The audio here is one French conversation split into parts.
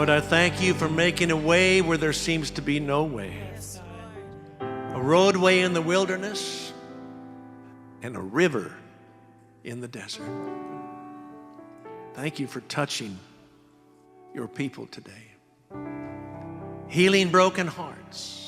Lord, I thank you for making a way where there seems to be no way. A roadway in the wilderness and a river in the desert. Thank you for touching your people today. Healing broken hearts.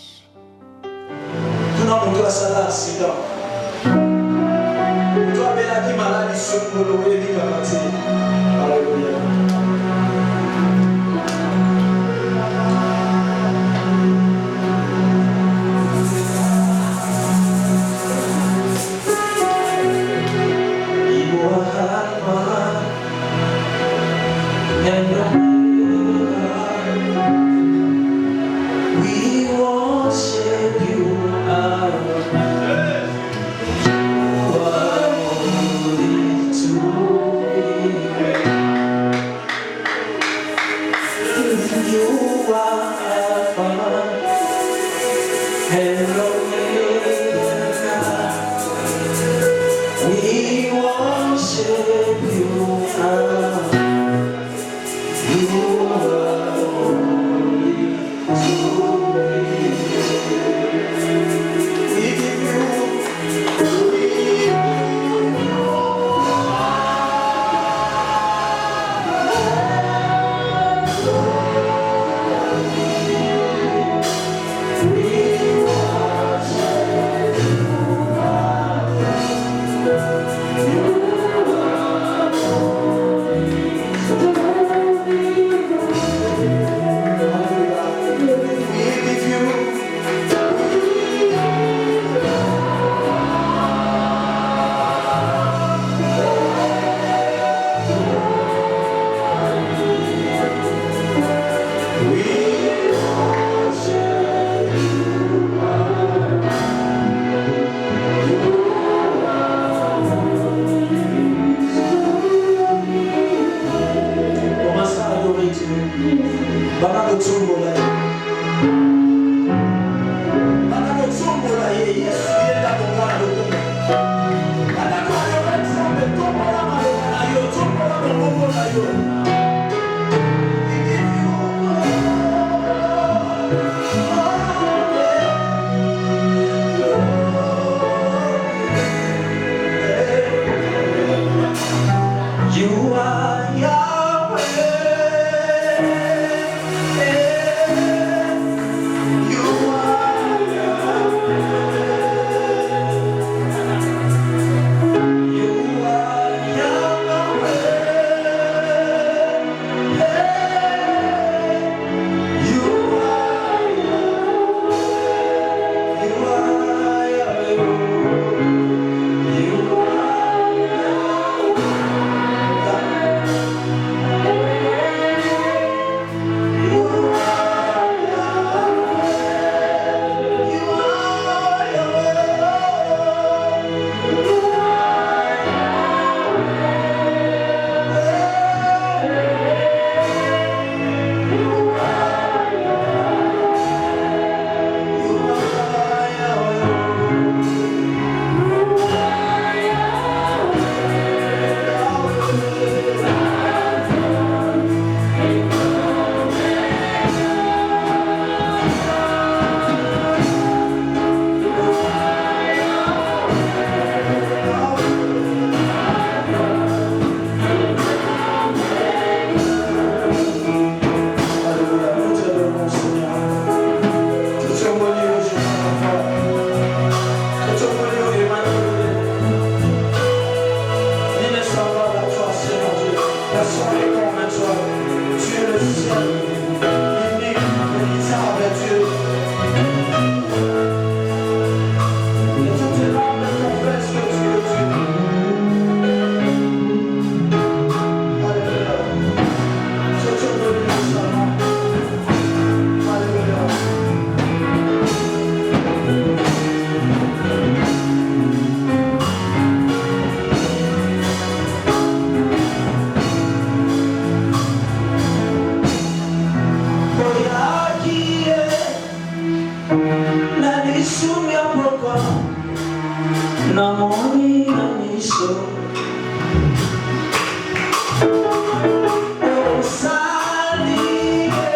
Sali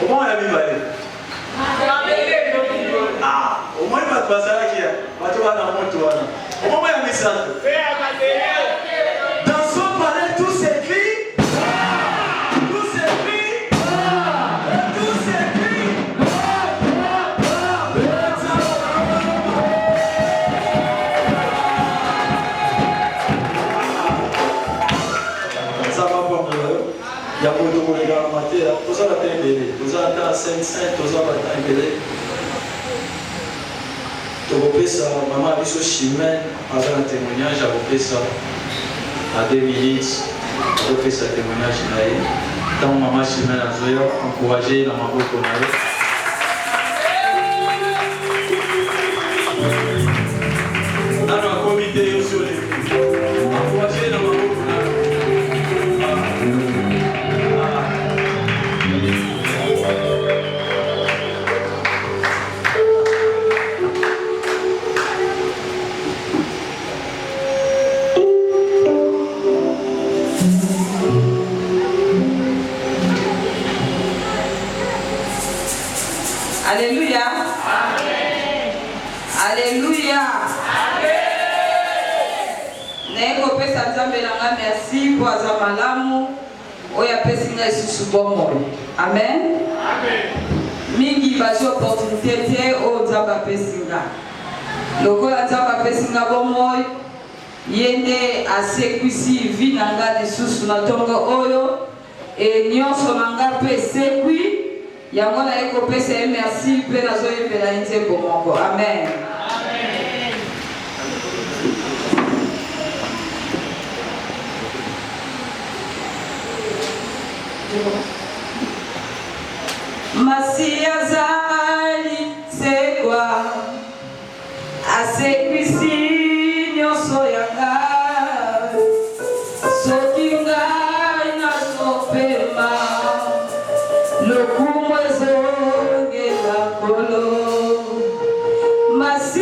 Comment on a mis balai? Ah, au moins il va te passer là qui est. Va te voir dans mon toit. Au moins il a mis ça. Dans son palais, tout s'écrit. Tout s'écrit. Tout s'écrit. Ça va pas me. Il y a beaucoup de gens en matière. Tout ça va être embellé. Tout ça va être saint, tout ça va être embellé. Tu ça, maman a dit ce chemin avec un témoignage, j'ai fait ça à 2 minutes, j'ai fait ce témoignage. Tant maman chemin a joué, encouragé dans ma boucle. Dans le comité sur les encouragé dans ma boucle. Alléluia. Amen. Alléluia. Neko pesa nzambe nanga merci pour azamalamu oya pesi nga isusu bomo. Amen. Amen. Mingi bazi opportunité te o nzamba pesi nga. Lokola nzamba pesi nga bomo yende asekwisi vi nanga lisusu na tongo oyo e nyonso nanga pe sekwi. Yango na eko pesa merci pe na zo yebela nzembo moko. Amen. Amen. Masia zali c'est quoi? Asekwisi nyonso yanga soki ngai na sopema lokumu ezongela kolo masi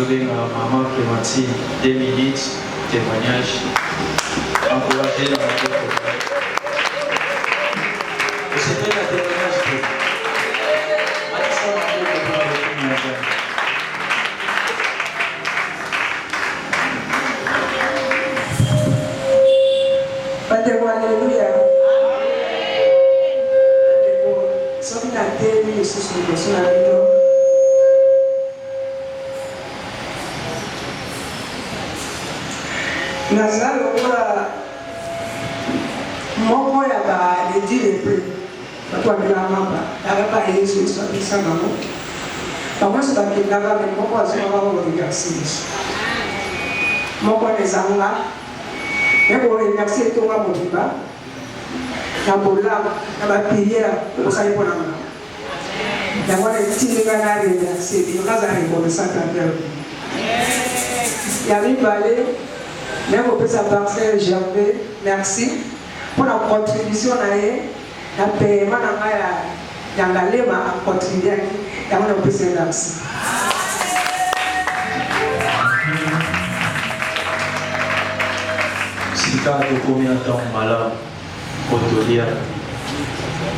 Maman Clémentine, 2 minutes, témoignage. Encouragez la maman. C'est un témoignage. Alléluia. Soki na temi lisusu liboso na bino naza lokola moko ya baledi lepe bato babela mamba yaka yesu yesu apesa bango bango nyonso bakendaka me moko azongaka koremercie yesu moko ezanga me koremercie etonga mobimba na bolamu na bapriere okosali mpona nga yango na etinga na remercie yokaza reconnaissant envers ya mibale mais kopesa Marcel Gervais merci pour la contribution na ye na paiement na ngai ya ngalema acontribuaki yango na kopesa merci. Sika tokomi na ntango malamu kotolia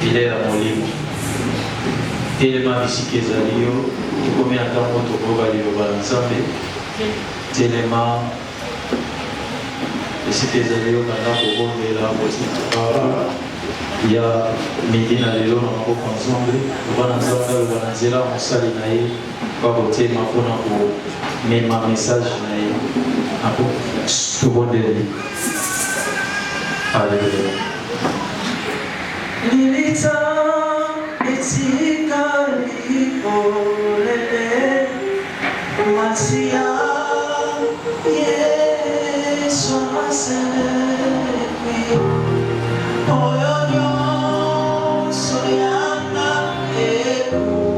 bilei ya molimo telema bisika ezali yo tokomi na ntango tokoba liloba na nzambe telema esika ezali yo banda kobondela kotika ya midi na lelo na maboko ya nzambe loba na nzambe aloba na nzela mosali na ye bakotema mpona komema message na ye ako tobondeli. Alléluia. Lilita etika likolele masia Yesu asepi oyo nyonso yanga ekufaki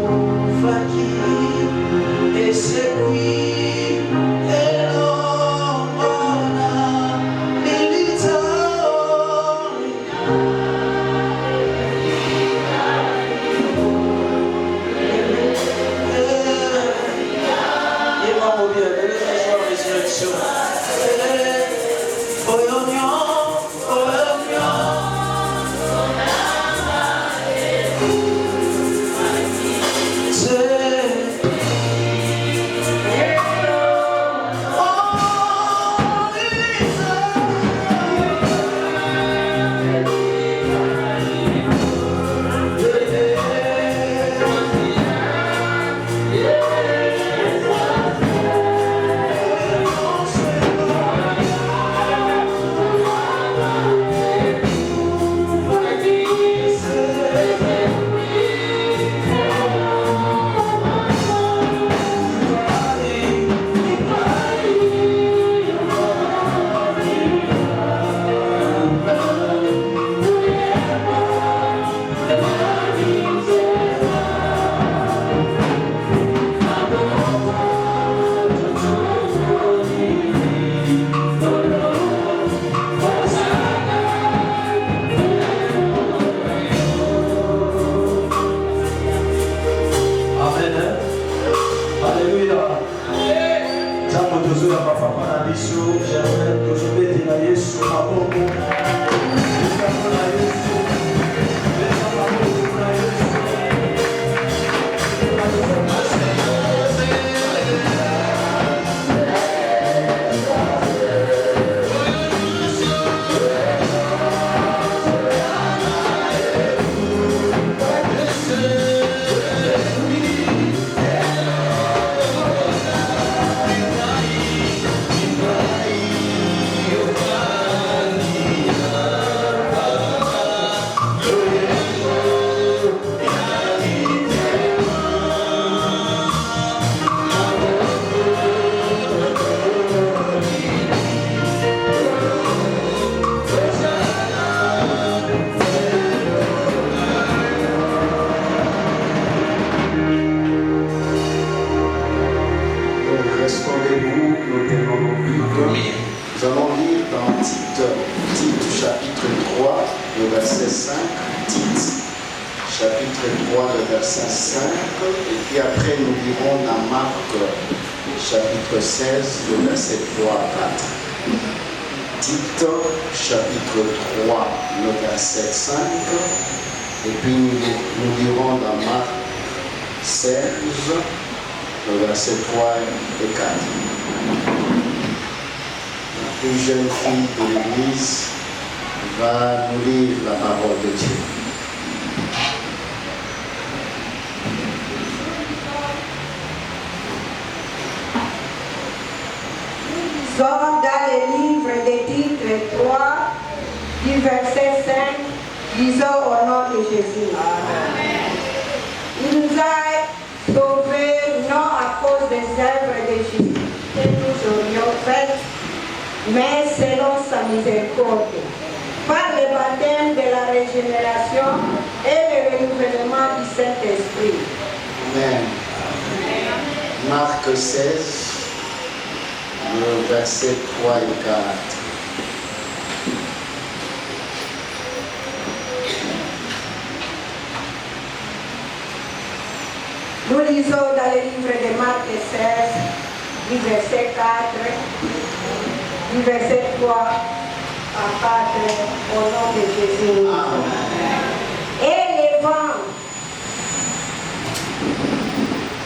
esekwi tozo ya papa na biso Germaine tozo beti na Yesu maboko Yesu na Yesu Yesu maboko na Yesu Nous allons lire dans Tite chapitre 3, le verset 5. Tite chapitre 3, le verset 5. Et puis après, nous lirons dans Marc chapitre 16, le verset 3 à 4. Tite chapitre 3, le verset 5. Et puis nous lirons dans Marc 16, le verset 3 et 4. La plus jeune fille de l'Église va nous lire la parole de Dieu. Sommes dans le livre de Tite 3, du verset 5, disons au nom de Jésus. Amen. Il nous a sauvés non à cause des œuvres de Jésus que nous aurions faites, mais selon sa miséricorde, par le baptême de la régénération et le renouvellement du Saint-Esprit. Amen. Marc 16, le verset 3 et 4. Nous lisons dans le livre de Marc 16, du verset 4, du verset 3 à 4, au nom de Jésus. Amen. Et les vents,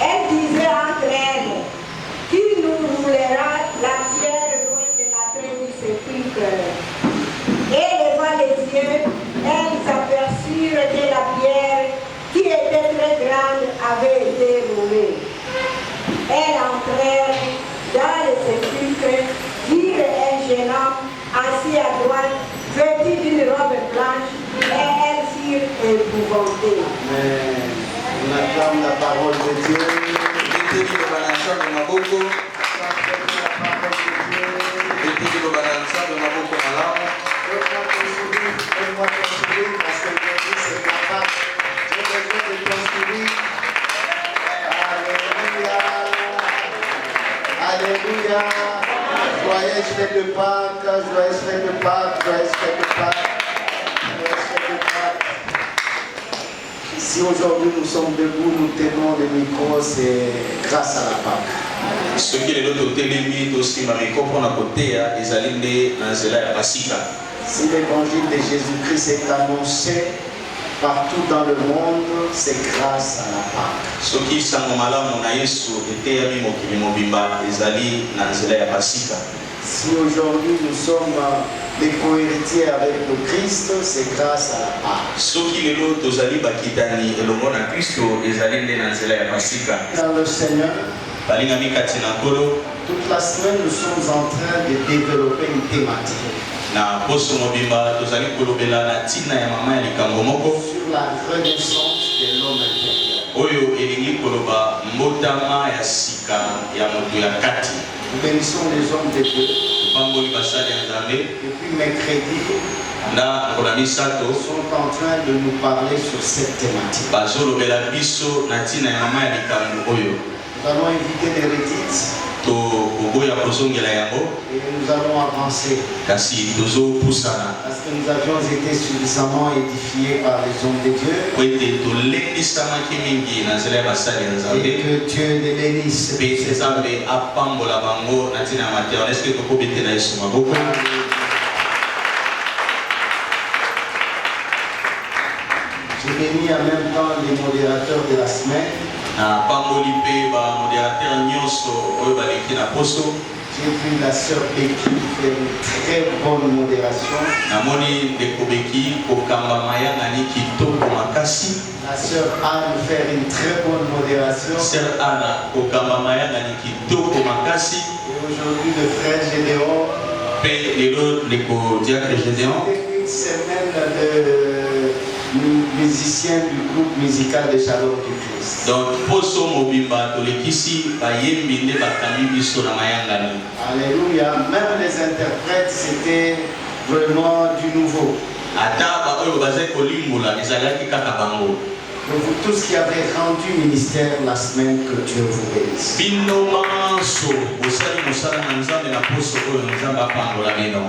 elles disaient entre elles, qui nous roulera la pierre loin de l'entrée du sépulcre. Et levant les yeux, elles aperçurent que la pierre, qui était très grande, avait été roulée. Elles entrèrent dans le sépulcre, virent un jeune homme assis à droite, vêtu d'une robe blanche, et elles furent épouvantées. Amen. On acclame la parole de Dieu. Fais-moi ton sourire parce qu'aujourd'hui c'est ta part. J'ai besoin de ton sourire. Alléluia. Alléluia. Joyeuse fête de Pâques, joyeuse fête de Pâques, joyeuse fête de Pâques. Joyeuse fête de Pâques. Si aujourd'hui nous sommes debout, nous tenons le micro, c'est grâce à la Pâques. Ce qui est de l'autre télémi, aussi ma microphone à côté, ils allaient dans la Pasika. Si l'évangile de Jésus-Christ est annoncé partout dans le monde, c'est grâce à la Pâque. Ce qui sont malades, mon Yesu était ami mobimba, ils allaient dans la Pasika. Si aujourd'hui nous sommes des co-héritiers avec le Christ, c'est grâce à la Pâque. Ce qui est de l'autre allaient bakitani et le monde à Christ, ils allaient dans la Pasika. Dans le Seigneur, toute la semaine nous sommes en train de développer une thématique. Na poso mobimba tozali kolobela na tina ya mama ya likambo moko sur la renaissance de l'homme intérieur. Oyo elingi koloba mbotama ya sika ya moto ya kati. Nous bénissons les hommes de Dieu. Pamboli basali ya Nzambe. Depuis mercredi, na kolami sato sont en train de nous parler sur cette thématique. Bazolobela biso na tina ya mama ya likambo oyo. Nous allons inviter les redites. To nous allons avancer. Parce que nous avions été suffisamment édifiés par les hommes de Dieu. Et que Dieu les bénisse. J'ai béni en même temps les modérateurs de la semaine. J'ai vu la sœur Becky faire une très bonne modération. La sœur Anne faire une très bonne modération. Et aujourd'hui le frère Gédéon. C'était une semaine de musicien du groupe musical de Shalom du Christ. Donc, poso mobimba tolekisi bayembi nde bakami biso na mayanga ni. Alléluia. Même les interprètes, c'était vraiment du nouveau. Ata ba oyo bazai kolimbola ezalaki kaka bango. Pour vous tous qui avez rendu ministère la semaine, que Dieu vous bénisse. Bino manso bosali mosala na nzambe na poso oyo nzambe apangola bino.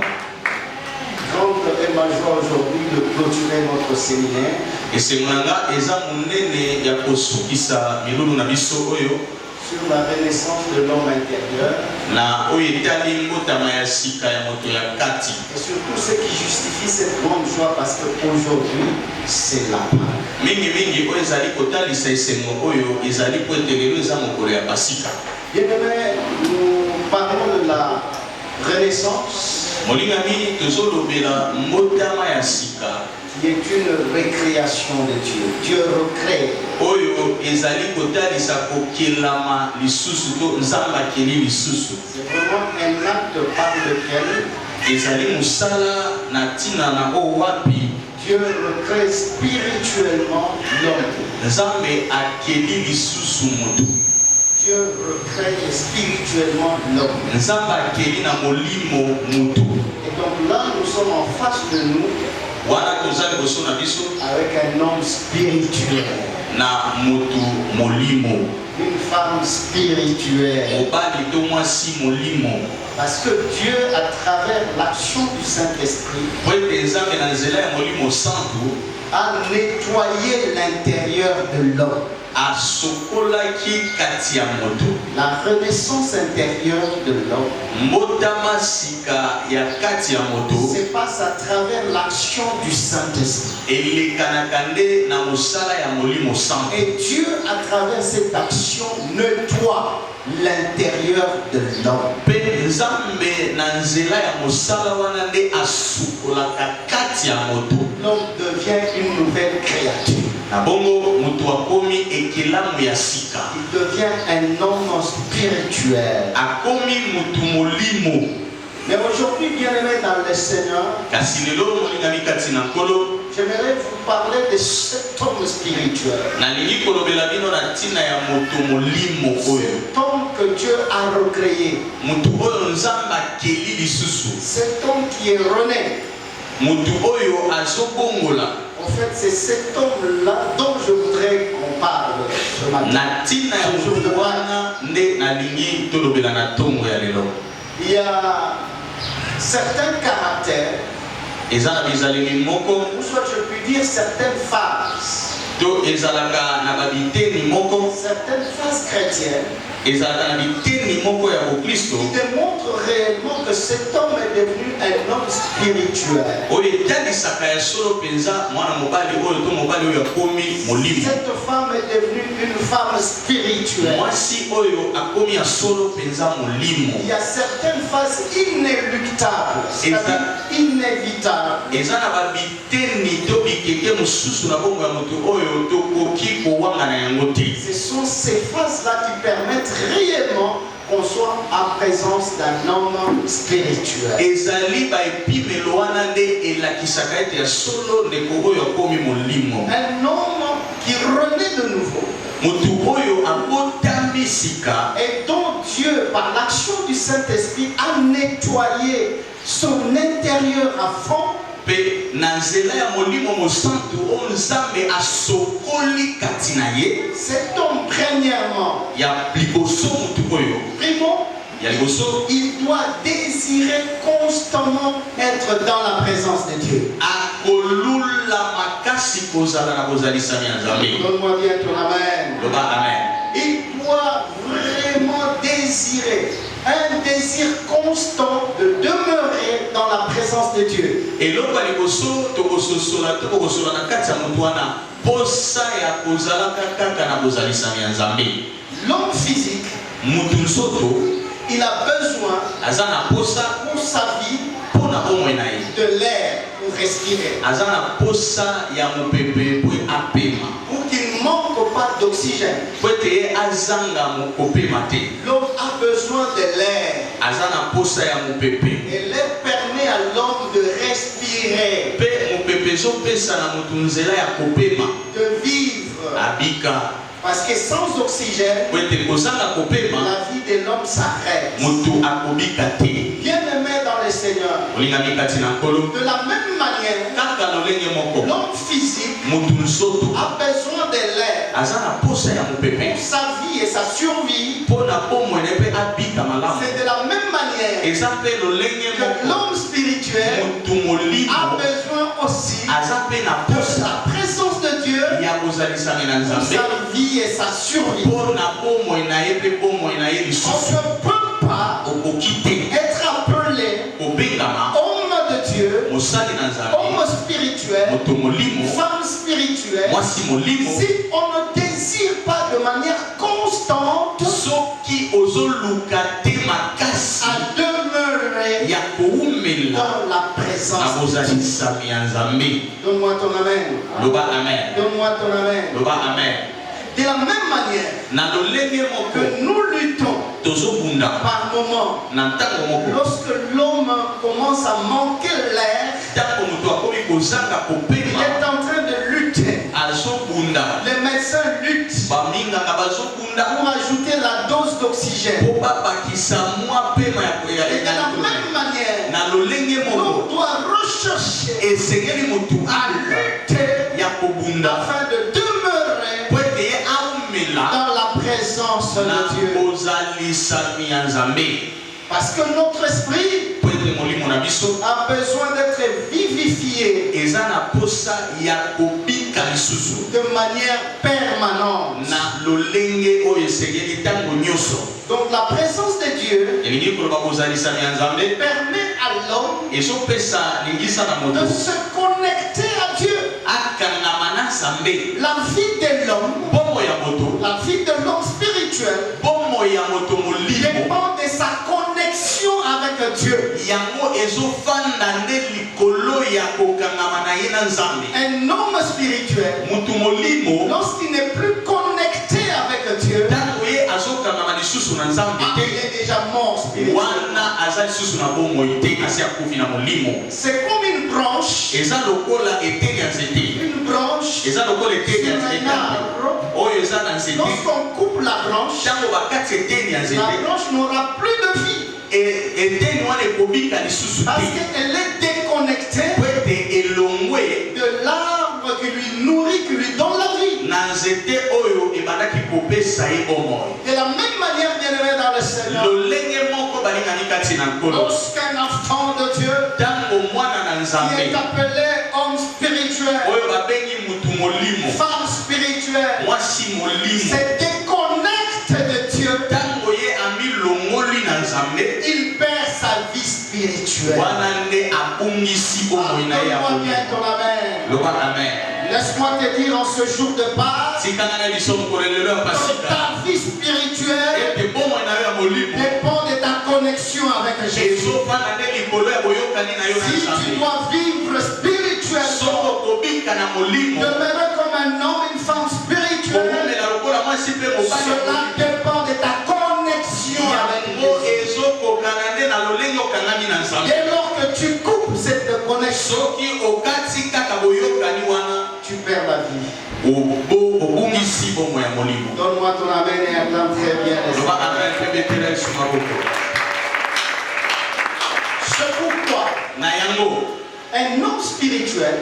Grande et ma joie aujourd'hui de clôturer notre séminaire. Et c'est nganga eza munene ya kosukisa milulu na biso oyo sur la renaissance de l'homme intérieur. Na oyo etali mbotama ya sika ya moto ya kati. Et surtout ce qui justifie cette grande joie parce qu'aujourd'hui c'est la Pâque. Mingi oyo ezali kotalisa esengo oyo ezali po ete lelo eza mokolo ya pasika. Bien-aimés, nous parlons de la renaissance. Molingami tozolobela mbotama ya sika. Qui est une récréation de Dieu. Dieu recrée. Oyo ezali kotalisa kokelama lisusu to nzamba keli lisusu. C'est vraiment un acte par lequel ezali musala na tina na owapi Dieu recrée spirituellement l'homme. Nzambe akeli lisusu mutu. Dieu recrée spirituellement l'homme. Nzamba akeli na molimo mutu. Et donc là nous sommes en face de nous avec un homme spirituel. Na mutu molimo. Une femme spirituelle. Parce que Dieu, à travers l'action du Saint-Esprit, a nettoyé l'intérieur de l'homme. La renaissance intérieure de l'homme se passe à travers l'action du Saint-Esprit. Et Dieu, à travers cette action, nettoie l'intérieur de l'homme. L'homme devient une nouvelle créature. Il devient un homme spirituel. Mais aujourd'hui, bien-aimés dans le Seigneur, j'aimerais vous parler de cet homme spirituel. Cet homme que Dieu a recréé. Cet homme qui est rené. En fait, c'est cet homme-là dont je voudrais qu'on parle ce matin. Il y a certains caractères, ou soit je puis dire certaines phases. Certaines phases chrétiennes qui démontrent réellement que cet homme est devenu un homme spirituel. Cette femme est devenue une femme spirituelle. Il y a certaines phases inéluctables, c'est-à-dire inévitables. Ce sont ces phases-là qui permettent réellement qu'on soit en présence d'un homme spirituel. Un homme qui renaît de nouveau. Et dont Dieu, par l'action du Saint-Esprit, a nettoyé son intérieur à fond. Cet homme, premièrement, primo, Il doit désirer constamment être dans la présence de Dieu. Donne-moi bien ton amen. Il doit vraiment désirer, un désir constant de demeurer dans la présence de Dieu. L'homme physique, il a besoin pour sa vie de l'air pour respirer. Pour qu'il ne manque pas d'oxygène. L'homme a besoin de l'air. Et l'air permet à l'homme de respirer, de vivre. Parce que sans oxygène, la vie de l'homme s'arrête. Bien aimé dans le Seigneur, de la même manière, l'homme physique a besoin de l'air pour sa vie et sa survie. C'est de la même manière que l'homme spirituel a besoin aussi de la présence de Dieu pour sa vie et sa survie. On ne peut pas être appelé homme de Dieu, homme spirituel, femme spirituelle, si on ne désire pas de manière constante à demeurer dans la présence de Dieu. Donne-moi ton amen. Donne-moi ton amen. De la même manière que nous luttons par moments, lorsque l'homme commence à manquer l'air, il est en train de lutter. Les médecins luttent pour ajouter la dose d'oxygène. Et de la même manière, on doit rechercher à lutter afin de demeurer dans la présence de Dieu. Parce que notre esprit a besoin d'être vivifié de manière permanente. Donc la présence de Dieu permet à l'homme de se connecter à Dieu. La vie de l'homme spirituel dépend de sa connexion avec Dieu. Un homme spirituel, lorsqu'il n'est plus connecté avec Dieu, il est déjà mort spirituellement. C'est comme une branche. Une branche sur un arbre. Lorsqu'on coupe la branche n'aura plus de vie. Parce qu'elle est déconnectée de l'arbre qui lui nourrit, qui lui donne la vie. De la même manière, bien aimé dans le Seigneur, lorsqu'un enfant de Dieu qui est appelé homme spirituel, femme spirituelle, se déconnecte de Dieu, il perd sa vie spirituelle. Donne-moi bien ton amen. Laisse-moi te dire en ce jour de Pâques, ta vie spirituelle dépend de ta connexion avec Jésus. Si tu dois vivre spirituellement, demeurer comme un homme, une femme spirituelle, cela dépend de ta connexion avec Jésus. Dès lors que tu coupes cette connexion, tu perds la vie. Donne-moi ton amen et attends très bien. C'est pourquoi un homme spirituel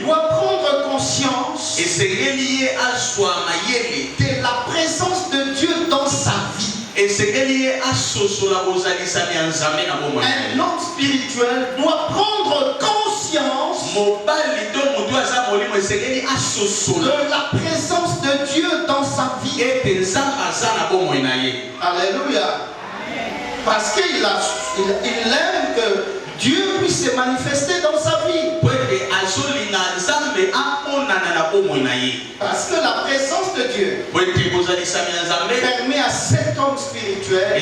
doit prendre conscience de la présence de Dieu dans sa vie. Un homme spirituel doit prendre conscience de la présence de Dieu dans sa vie. Alléluia. Parce qu'il aime que Dieu puisse se manifester dans sa vie. Parce que la présence de Dieu permet à cet homme spirituel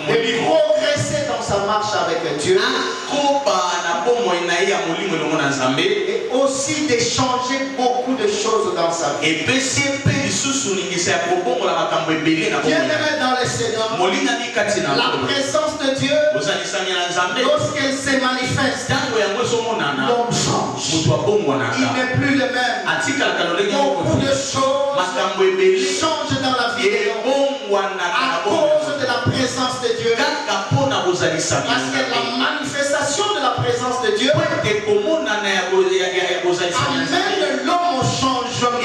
de progresser dans sa marche avec Dieu et aussi d'échanger beaucoup de choses dans sa vie. Bienvenue dans le Seigneur. La présence de Dieu, lorsqu'elle se manifeste, l'homme change. Il n'est plus le même. Beaucoup de choses changent dans la vie de l'homme à cause de la présence de Dieu. Parce que la manifestation de la présence de Dieu amène l'homme au changement.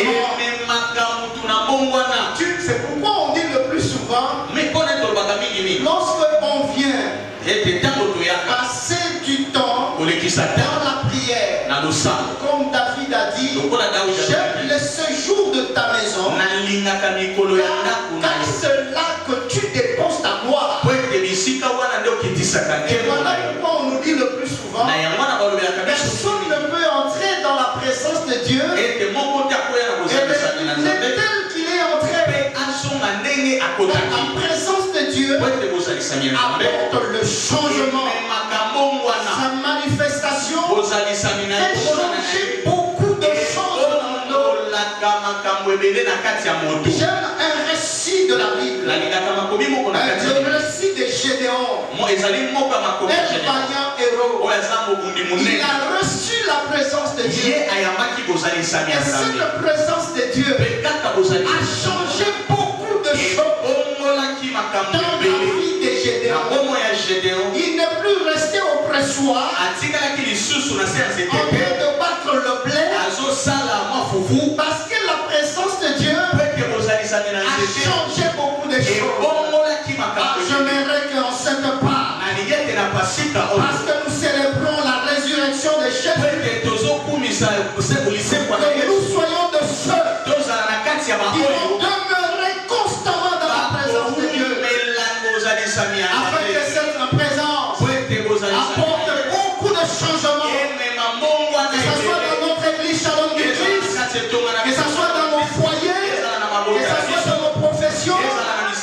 C'est pourquoi on dit le plus souvent, lorsque on vient passer du temps dans la prière, comme David a dit, j'aime le séjour de ta maison, car c'est là que tu déposes ta gloire. Et voilà pourquoi on nous dit le plus souvent, personne ne peut entrer dans la présence de Dieu et il est tel qu'il est entré. La présence de Dieu apporte le changement. Sa manifestation fait changer beaucoup de choses dans nos. J'aime un récit de la Bible. Le récit de Gédéon. Un vaillant héros. Il a reçu la présence de Dieu. Et cette présence de Dieu a changé beaucoup de choses dans la vie de Gédéon. Il n'est plus resté oppressoir en train de battre le blé parce que la présence de Dieu a changé beaucoup de choses. J'aimerais qu'on ne s'aide pas parce que nous célébrons la résurrection de Jésus. Que nous soyons de ceux qui vont demeurer constamment dans la présence de Dieu afin que cette présence apporte beaucoup de changements, que ce soit dans notre église Shalom du Christ, que ce soit dans nos foyers, que ce soit dans nos professions, que ce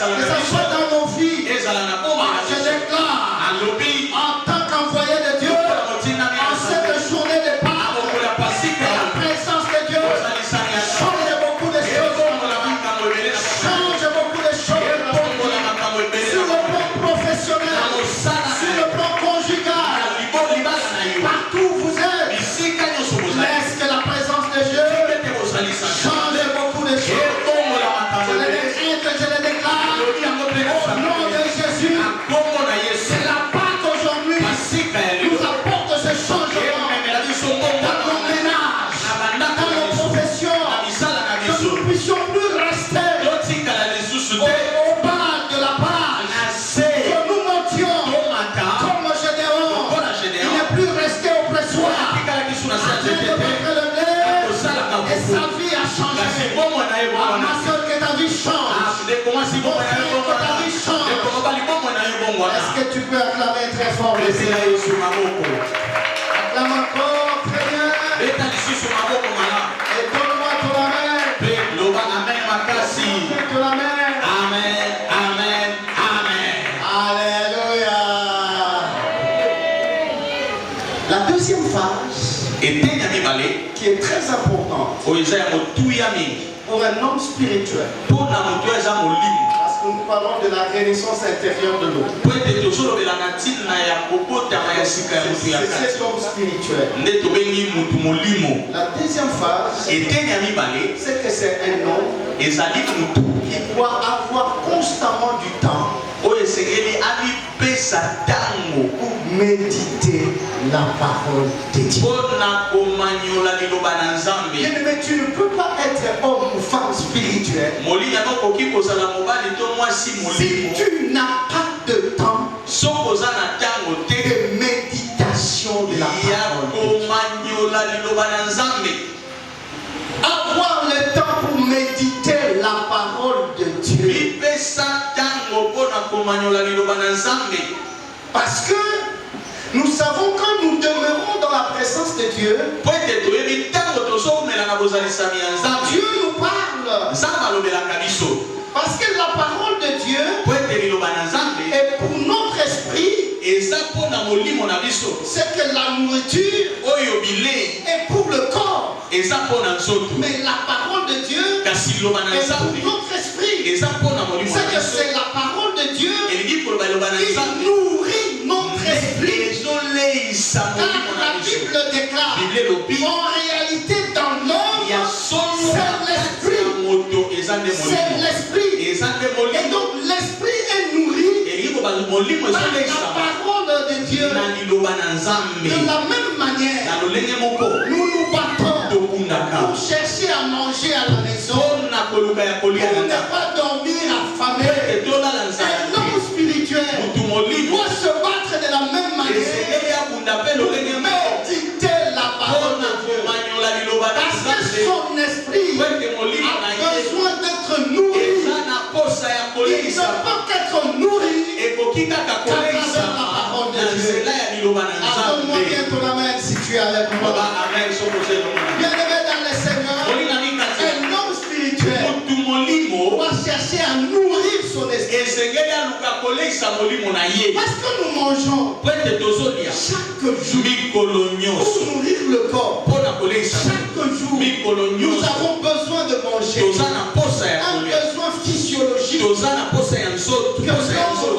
soit dans nos vies. Je déclare en tant qu'envoyé de Dieu en cette journée de Pâques, la présence de Dieu change beaucoup de choses, change beaucoup de choses sur le plan professionnel, sur le plan conjugal, partout où vous êtes. Laisse que la présence de Dieu change beaucoup de choses. Je le décrète, je le déclare au nom de Jésus. C'est la Pâque aujourd'hui nous apporte ce changement dans nos ménages, dans nos professions, que nous ne puissions plus rester au bas de la page, que nous montions comme Gédéon. Il n'est plus resté oppresseur, en train de battre le blé, et sa vie a changé. Ma soeur, que ta vie change. Mon frère, que ta vie change. Est-ce que tu peux acclamer très fort le Seigneur? Acclame encore, très bien. Et donne-moi ton amen. Ton amen. Alléluia. La deuxième phase, qui est très importante pour un homme spirituel, parce que nous parlons de la renaissance intérieure de l'homme. C'est cet homme spirituel. La deuxième phase, c'est que c'est un homme qui doit avoir constamment du temps pour méditer la parole de Dieu. Bien-aimé, tu ne peux pas être homme ou femme spirituel si tu n'as pas de temps de méditation de la parole de Dieu. Avoir le temps pour méditer la parole de Dieu. Parce que nous savons quand nous demeurons dans la présence de Dieu, Dieu nous parle. Parce que la parole de Dieu est pour notre esprit. C'est que la nourriture est pour le corps. Mais la parole de Dieu est pour notre esprit. C'est que c'est la parole de Dieu qui nourrit notre esprit. Car la Bible déclare, en réalité dans l'homme, c'est l'esprit. C'est l'esprit. Et donc l'esprit est nourri par la parole de Dieu. De la même manière, nous nous battons pour chercher à manger à la maison, pour ne pas dormir affamé. Un homme spirituel doit se battre de la même manière pour méditer la parole de Dieu. Parce que son esprit a besoin d'être nourri. Il ne peut qu'être nourri qu'à travers la parole de Dieu. Accorde-moi bien ton amen si tu es avec moi. Bien-aimé dans le Seigneur, un homme spirituel doit chercher à nourrir son esprit. Parce que nous mangeons chaque jour pour nourrir le corps. Chaque jour, nous avons besoin de manger. Un besoin physiologique que l'on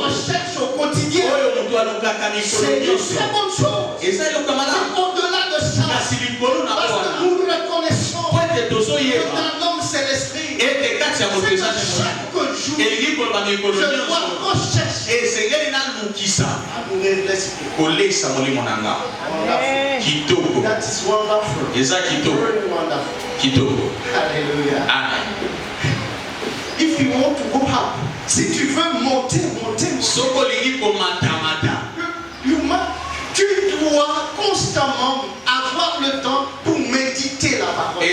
recherche au quotidien. C'est une très bonne chose. Au-delà de ça, parce que nous reconnaissons que dans l'homme c'est l'esprit. Chaque jour, je dois rechercher à nourrir l'esprit. That is wonderful. Very wonderful. Hallelujah. If you want to go up, si tu veux monter, tu dois constamment avoir le temps pour méditer la parole.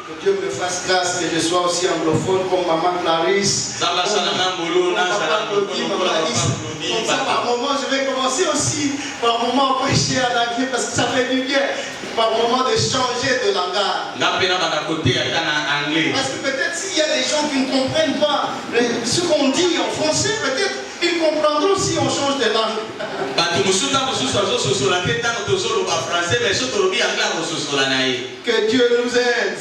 Que Dieu me fasse grâce que je sois aussi anglophone comme maman Clarisse. Comme ça, par moment, je vais commencer aussi par moment à prêcher en anglais parce que ça fait du bien. Par moment de changer de langage. Parce que peut-être s'il y a des gens qui ne comprennent pas ce qu'on dit en français, peut-être ils comprendront si on change de langue. Que Dieu nous aide.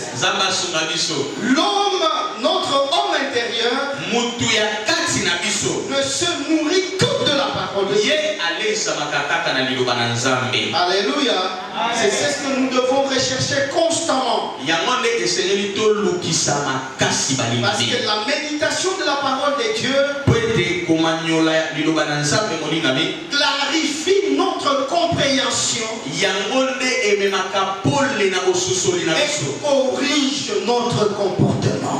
L'homme, notre homme intérieur, ne se nourrit que de la parole de Dieu. Alléluia. C'est ce que nous devons rechercher constamment. Parce que la méditation de la parole de Dieu clarifie notre compréhension et corrige notre comportement.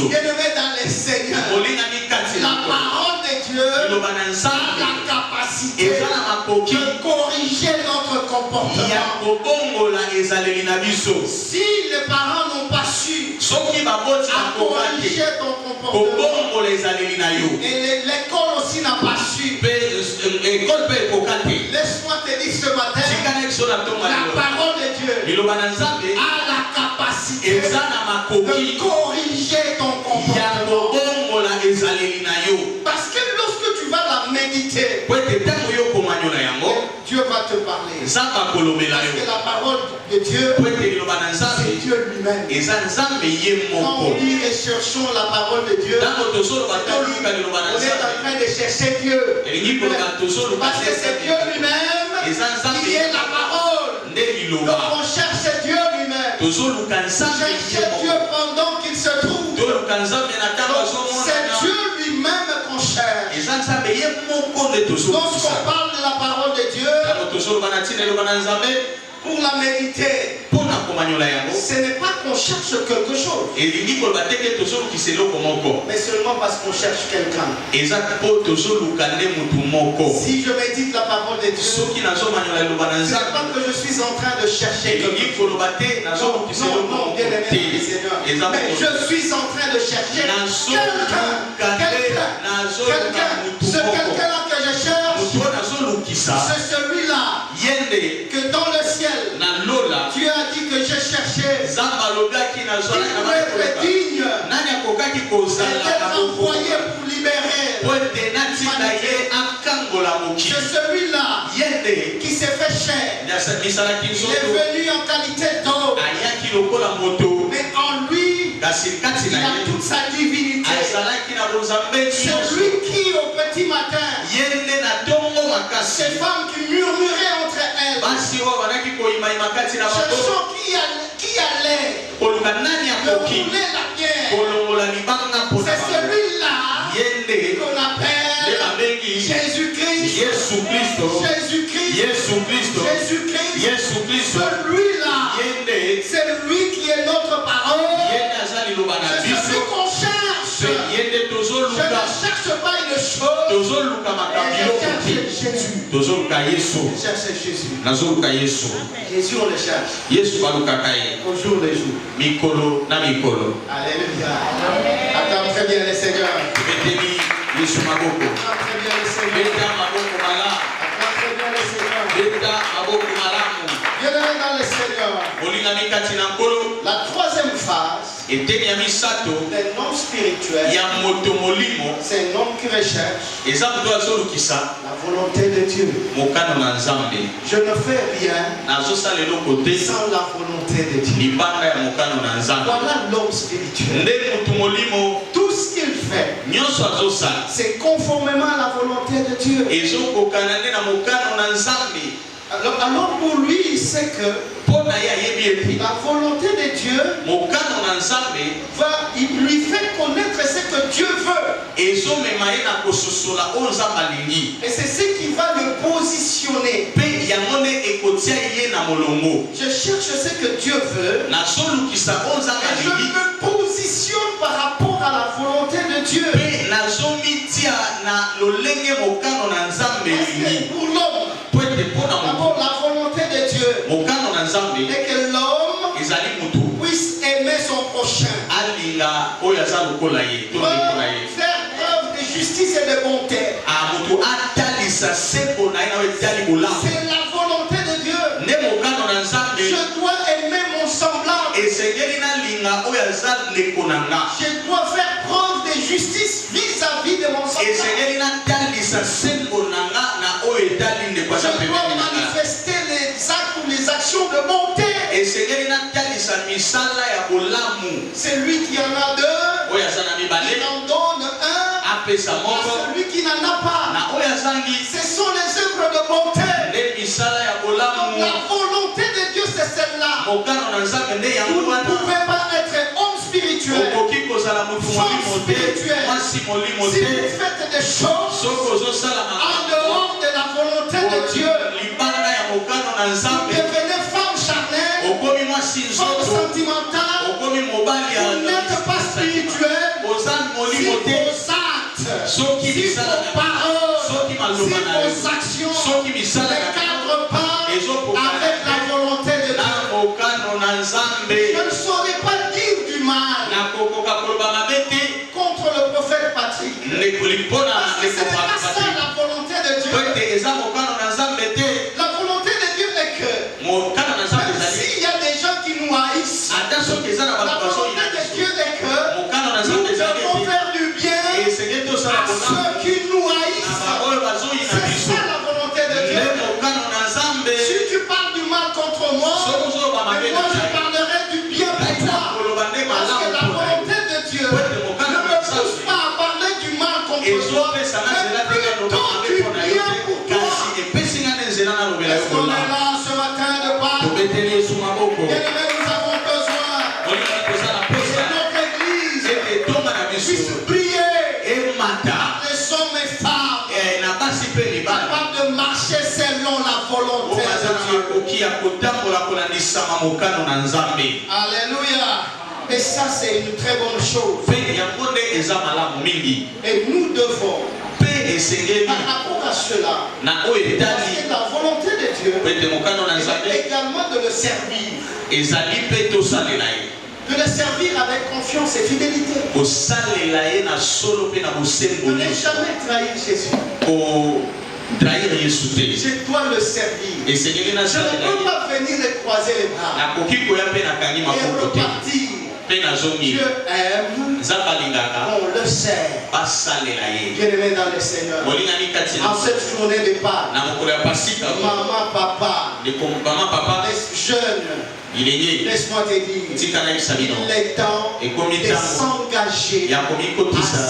Bien-aimé dans les Seigneurs, la parole de Dieu a la capacité de corriger notre comportement. Si les parents n'ont pas su corriger ton comportement, et l'école aussi n'a pas su, laisse-moi te dire ce matin, la parole de Dieu a la capacité de corriger ton comportement. Parce que lorsque tu vas la méditer, Dieu va te parler. Parce que la parole de Dieu, c'est Dieu lui-même. Quand on lit et cherchons la parole de Dieu, on est en train de chercher Dieu. Parce que c'est Dieu lui-même qui est la parole. Donc on cherche Dieu lui-même. Chercher Dieu pendant qu'il se trouve. Donc c'est Dieu lui-même qu'on cherche. Lorsqu'on parle de la parole de Dieu, pour la méditer, ce n'est pas qu'on cherche quelque chose, mais seulement parce qu'on cherche quelqu'un. Si je médite la parole de Dieu, ce n'est pas que je suis en train de chercher quelque chose. Non, bien aimé Seigneur. Mais je suis en train de chercher quelqu'un. Ce quelqu'un-là que je cherche, c'est celui-là que dans le ciel, Dieu a dit que je cherchais. Il doit être digne d'être envoyé pour libérer. C'est celui-là qui s'est fait chair. Il est venu en qualité d'homme. Mais en lui, il a toute sa divinité. C'est lui qui, au petit matin, ces femmes qui murmuraient entre elles, cherchant qui allait leur rouler la pierre. C'est celui-là qu'on appelle Jésus-Christ. Celui-là, c'est lui qui est notre parole. C'est celui qu'on cherche. Je ne cherche pas une chose. Je cherche Jésus. Jésus, on le cherche. Au jour le jour. Alléluia. Attends très bien le Seigneur. Attends très bien le Seigneur. Attends très bien le Seigneur. Bienvenue dans le Seigneur. La troisième phase d'un homme spirituel, c'est un homme qui recherche la volonté de Dieu. Je ne fais rien sans la volonté de Dieu. Voilà l'homme spirituel. Tout ce qu'il fait, c'est conformément à la volonté de Dieu. Alors pour lui, il sait que la volonté de Dieu il lui fait connaître ce que Dieu veut. Et c'est ce qui va le positionner. Je cherche ce que Dieu veut. Et je me positionne par rapport à la volonté de Dieu. Parce que pour l'homme, d'abord la volonté de Dieu est que l'homme puisse aimer son prochain. Faire preuve de justice et de bonté. C'est la volonté de Dieu. Je dois aimer mon semblable. Je dois faire preuve de justice vis-à-vis de mon semblable. Je dois manifester les actes ou les actions de bonté. C'est lui qui en a deux, il en donne un à celui qui n'en a pas. Ce sont les œuvres de bonté. Donc la volonté de Dieu, c'est celle-là. Vous ne pouvez pas être homme spirituel, femme spirituelle, si vous faites des choses en dehors de la volonté de Dieu. Vous devenez femme charnelle, femme sentimentale. Vous n'êtes pas spirituel. Si vos actes, si vos paroles, si vos actions ne cadrent pas avec la volonté de Dieu, je ne saurais pas dire du mal contre le prophète Patrick. Parce que ce n'est pas ça la volonté de Dieu. La volonté de Dieu est que même s'il y a des gens qui nous haïssent, la volonté de Dieu est que nous devons faire du bien à ceux qui nous haïssent. C'est ça la volonté de Dieu. Si tu parles du mal contre moi, mais moi je parlerai du bien pour toi. Parce que la volonté de Dieu ne me pousse pas à parler du mal contre toi, mais plutôt du bien pour toi. Est-ce qu'on est là ce matin de Pâques? Bien-aimés, nous avons besoin Alléluia. Et ça, c'est une très bonne chose. Et nous devons, par rapport à cela, parce que la volonté de Dieu est également de le servir. De le servir avec confiance et fidélité. De ne jamais trahir Jésus. Je dois le servir. Je ne peux pas venir et croiser les bras et repartir. Dieu aime, on le sert. Bien-aimé dans le Seigneur, en cette journée de Pâques, maman, papa, les jeunes, laisse-moi te dire, il est temps de s'engager à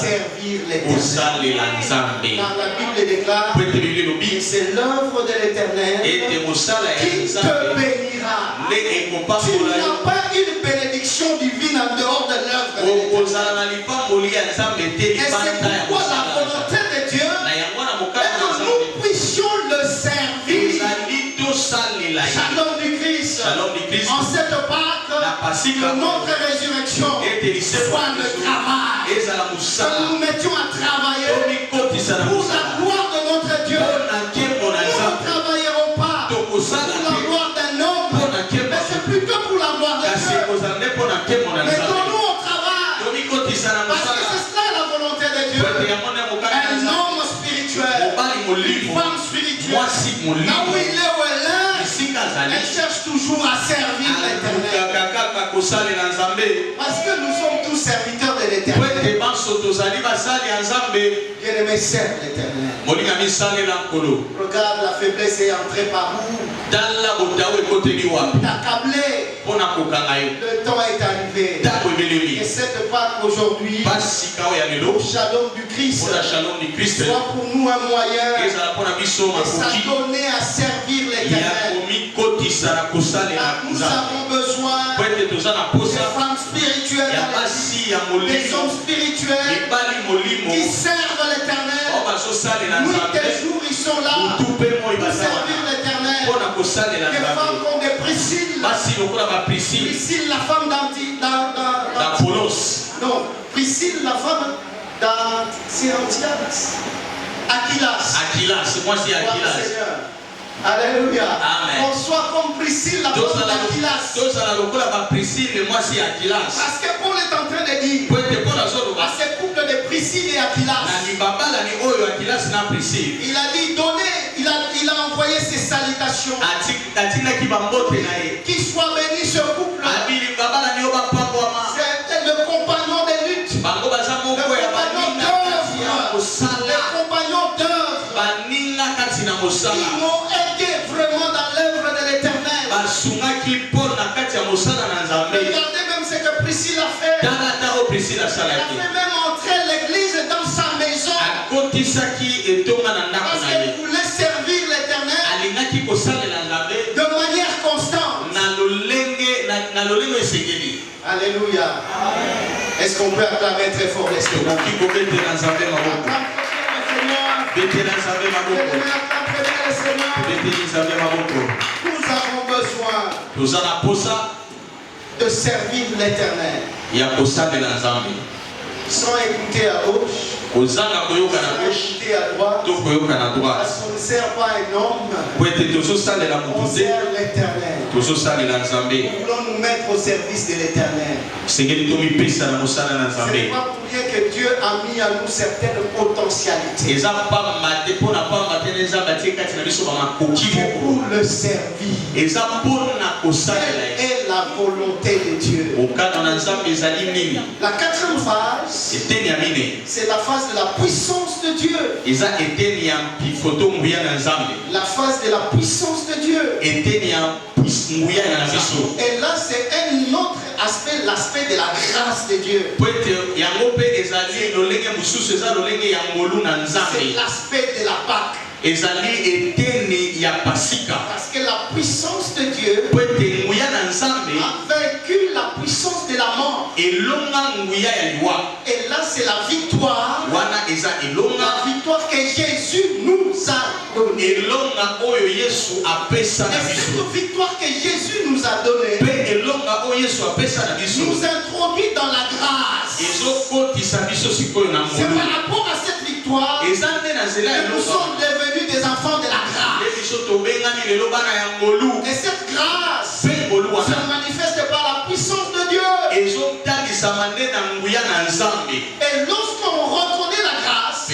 servir l'Éternel. Dans la Bible déclare que c'est l'œuvre de l'Éternel qui te bénira. Tu n'as pas une bénédiction divine en dehors de l'œuvre de l'Éternel. Et c'est pourquoi la volonté de Dieu est que nous puissions le servir. Shalom du Christ. En cette Pâque de notre résurrection, soit le travail. Que nous nous mettions à travailler pour la gloire de notre Dieu. Nous ne travaillerons pas pour la gloire d'un homme, mais c'est plus que pour la gloire de Dieu. Mettons-nous au travail, parce que c'est cela la volonté de Dieu. Un homme spirituel, une femme spirituelle, là où il est ou elle est, elle cherche toujours à servir l'Éternel. Parce que nous sommes tous serviteurs de l'Éternel. Bien-aimé, serve l'Éternel. Regarde, la faiblesse est entrée par où? T'accabler. Le temps est arrivé. Et cette Pâque aujourd'hui, au Shalom du Christ, soit pour nous un moyen de s'adonner à servir l'Éternel. Nous avons besoin de femmes spirituelles, des hommes spirituels qui servent l'Éternel. Nuit et jour, ils sont là pour servir l'Éternel. Des femmes comme des Priscille. Priscille, la femme d'Antioche. Non, Priscille, la femme d'Antioche. Aquilas, moi c'est Aquilas. Alléluia. Amen. On soit comme Priscille, la femme d'Aquilas. Parce que Paul est en train de dire à ces couples de Priscille et Aquilas, il a dit donnez, il a envoyé ses salutations. Qu'il soit béni ce couple. C'est le compagnon de lutte, le compagnon d'œuvre. Ils m'ont aidé vraiment dans l'œuvre de l'Éternel. Regardez même ce que Priscille a fait. Elle a fait même entrer l'église dans sa maison. Parce qu'elle voulait servir l'Éternel de manière constante. Alléluia. Est-ce qu'on peut acclamer très fort les Seigneur? Nous avons besoin de servir l'Éternel sans écouter à gauche, sans écouter à droite, parce qu'on ne sert pas un homme, on sert l'Éternel. Nous voulons nous mettre au service de l'Éternel. C'est pas pour rien que Dieu a mis à nous certaines potentialités pour le servir. Quelle est la volonté de Dieu? La quatrième phase, c'est la phase de la puissance de Dieu. La phase de la puissance de Dieu. Et là, c'est un autre aspect, l'aspect de la grâce de Dieu. C'est l'aspect de la Pâque. Parce que la puissance de Dieu a a vaincu la puissance de la mort. Et là, c'est la victoire. La victoire que Jésus nous a donnée. Et cette victoire que Jésus nous a donnée nous introduit dans la grâce. C'est par rapport à cette victoire que nous sommes devenus des enfants de la grâce. Et cette grâce se manifeste par la puissance de Dieu. Et lorsqu'on reconnaît la grâce,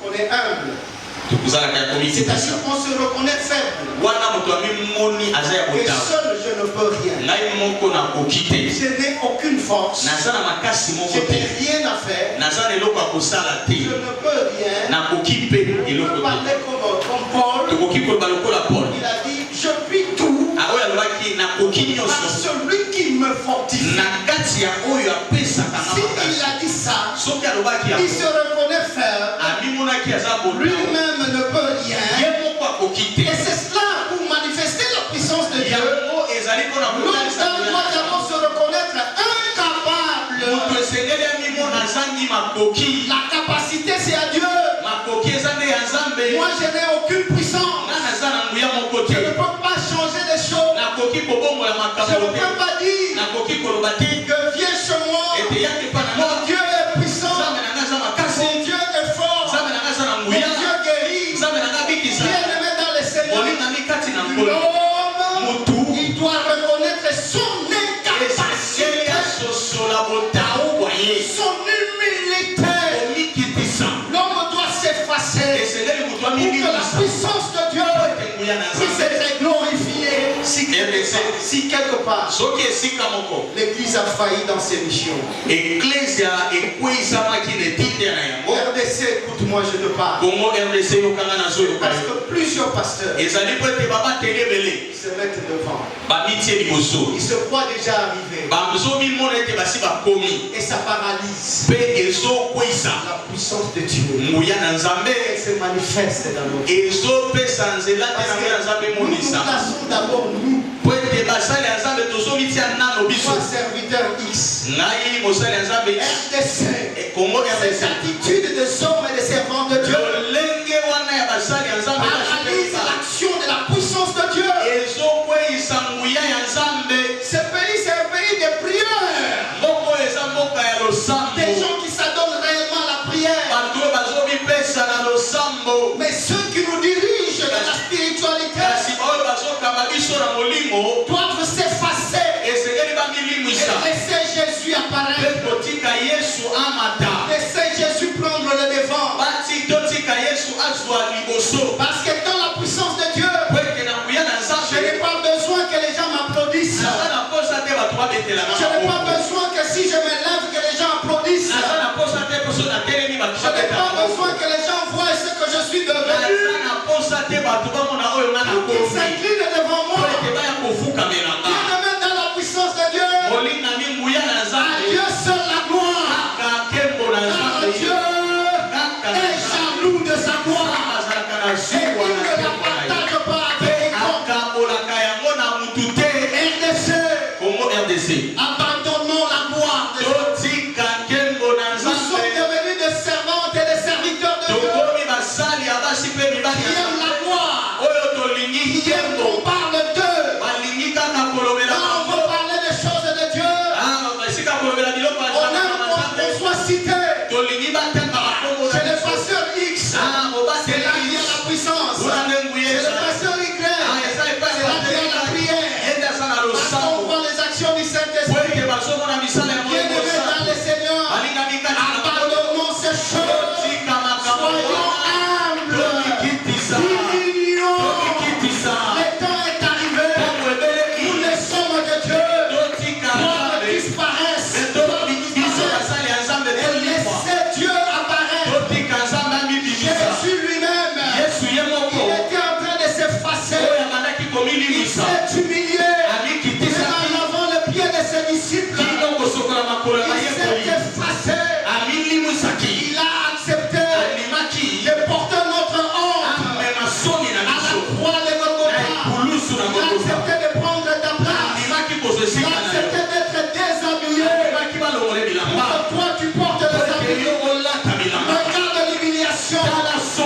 on est humble. C'est-à-dire qu'on se reconnaît faible. Et seul je ne peux rien. Je n'ai aucune force. Je n'ai rien à faire. Je ne peux rien. Je peux parler comme Paul. Il a dit, je puis tout par celui qui me fortifie. S'il a dit ça, il se reconnaît faible. Lui-même ne peut rien. Et c'est cela pour manifester la puissance de Dieu. L'homme doit d'abord se reconnaître incapable. La capacité, c'est à Dieu. Moi, je n'ai aucune puissance. Je ne peux pas changer les choses. Je ne peux pas dire que viens chez moi. Mon Dieu est puissant. Mon Dieu est fort. Mon Dieu guérit. Bien-aimé dans le Seigneur. L'homme, il doit reconnaître son incapacité, son humilité. L'homme doit s'effacer pour que la puissance de Dieu puisse être glorifiée. Si quelque part l'Église a failli dans ses missions, RDC, écoute-moi, je te parle. Parce que plusieurs pasteurs se mettent devant. Ils se croient déjà arrivés. Et ça paralyse la puissance de Dieu. Elle se manifeste dans nos vies. Nous plaçons d'abord nous. Moi, serviteur X, RDC, ces attitudes des hommes et des servants de Dieu paralyse l'action de la puissance de Dieu. Ce pays, c'est un pays de prière. Des gens qui s'adonnent réellement à la prière. Mais ceux qui nous dirigent dans la spiritualité doivent s'effacer et laisser Jésus apparaître. Laisser Jésus prendre le devant. Parce que dans la puissance de Dieu, je n'ai pas besoin que les gens m'applaudissent. Je n'ai pas besoin que si je me lève, que les gens applaudissent. Je n'ai pas besoin que les gens voient ce que je suis devenu. Pour qu'ils s'inclinent devant moi. Bien-aimé dans la puissance de Dieu. À Dieu seul la gloire. Car Dieu est jaloux de sa gloire. Et il ne la partage pas avec quiconque. RDC. Abandonnons la gloire de Dieu. Nous sommes devenus des servantes et des serviteurs de Dieu. Qui aiment la gloire. Qui aiment qu'on parle d'eux. Quand on veut parler des choses de Dieu, on aime qu'on soit cité. C'est le pasteur X. C'est là qu'il y a la puissance. C'est le pasteur Y. C'est là qu'il y a la prière. Parce qu'on voit les actions du Saint-Esprit. Il a accepté d'être déshabillé pour que toi tu portes les habits. Regarde l'humiliation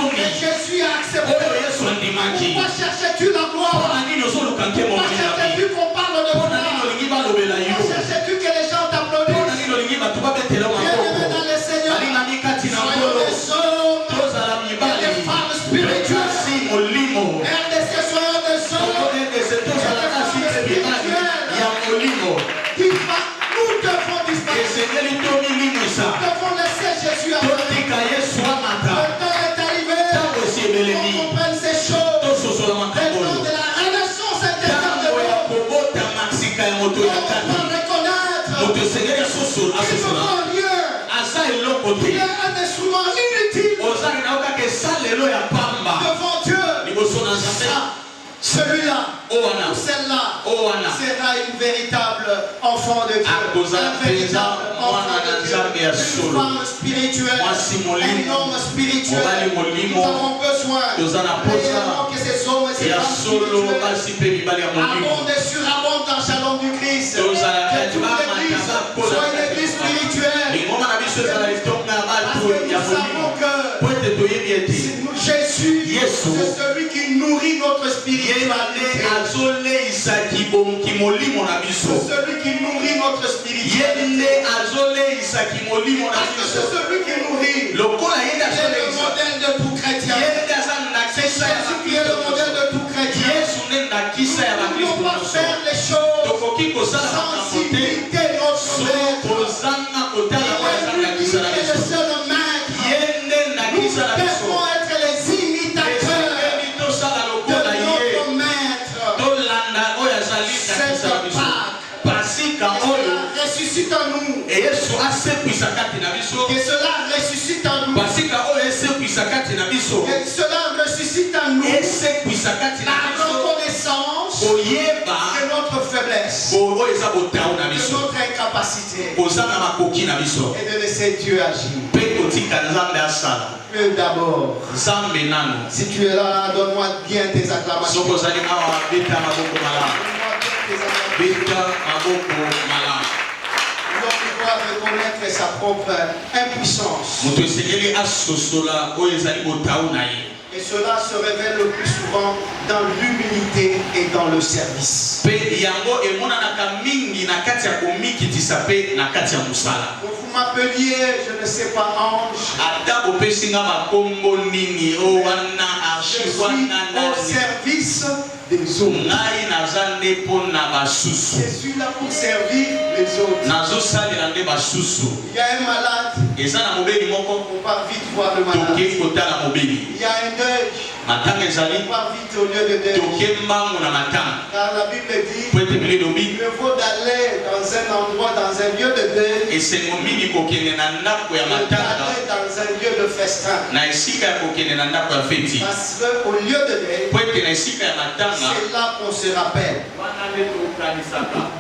que Jésus a accepté. Pourquoi cherchais-tu la gloire? Pourquoi cherchais-tu qu'on parle de toi? Pourquoi cherchais-tu que les gens t'applaudissent? Bien-aimé dans le Seigneur, soyons des hommes et des femmes spirituelles. RDC, soyons des hommes et des femmes spirituelles. Nous devons disparaître. Nous devons laisser Jésus à le temps est arrivé qu'on comprenne ces choses. Le temps de la renaissance intérieure de l'homme. On doit reconnaître qu'il ne vaut rien. Il est un instrument inutile devant Dieu. Celui-là ou celle-là sera une véritable enfant de Dieu. Un véritable enfant de Dieu. Une femme spirituelle. Un homme spirituel. Nous avons besoin réellement que ces hommes et ces femmes spirituelles abondent et surabondent dans le shalom du Christ. Que toute l'église soit une église spirituelle. Parce que nous savons que Jésus, c'est celui qui nourrit notre spiritualité. C'est celui qui nourrit notre spiritualité. Parce que c'est celui qui nourrit. Il est le modèle de tout chrétien. C'est Jésus qui est le modèle de tout chrétien. Nous ne pouvons pas faire les choses sans imiter notre maître. Il est le seul maître. Nous devons être les imitateurs de notre maître. Cette Pâque, cela ressuscite en nous. Que cela ressuscite en nous. Que cela ressuscite en nous. La reconnaissance de notre faiblesse, de notre incapacité, et de laisser Dieu agir. Dieu d'abord. Si tu es là, donne-moi bien tes acclamations. Donne-moi bien tes acclamations. L'homme doit reconnaître sa propre impuissance. Et cela se révèle le plus souvent dans l'humilité et dans le service. Quand vous m'appeliez, je ne sais pas, ange, je suis au service des autres. Je suis là pour servir les autres. Il y a un malade, on part vite voir le malade. Il y a un deuil, on part vite au lieu de deuil. Car la Bible dit, il faut d'aller dans un endroit, dans un lieu de deuil, d'aller dans un lieu de festin. Parce qu'au lieu de deuil, c'est là qu'on se rappelle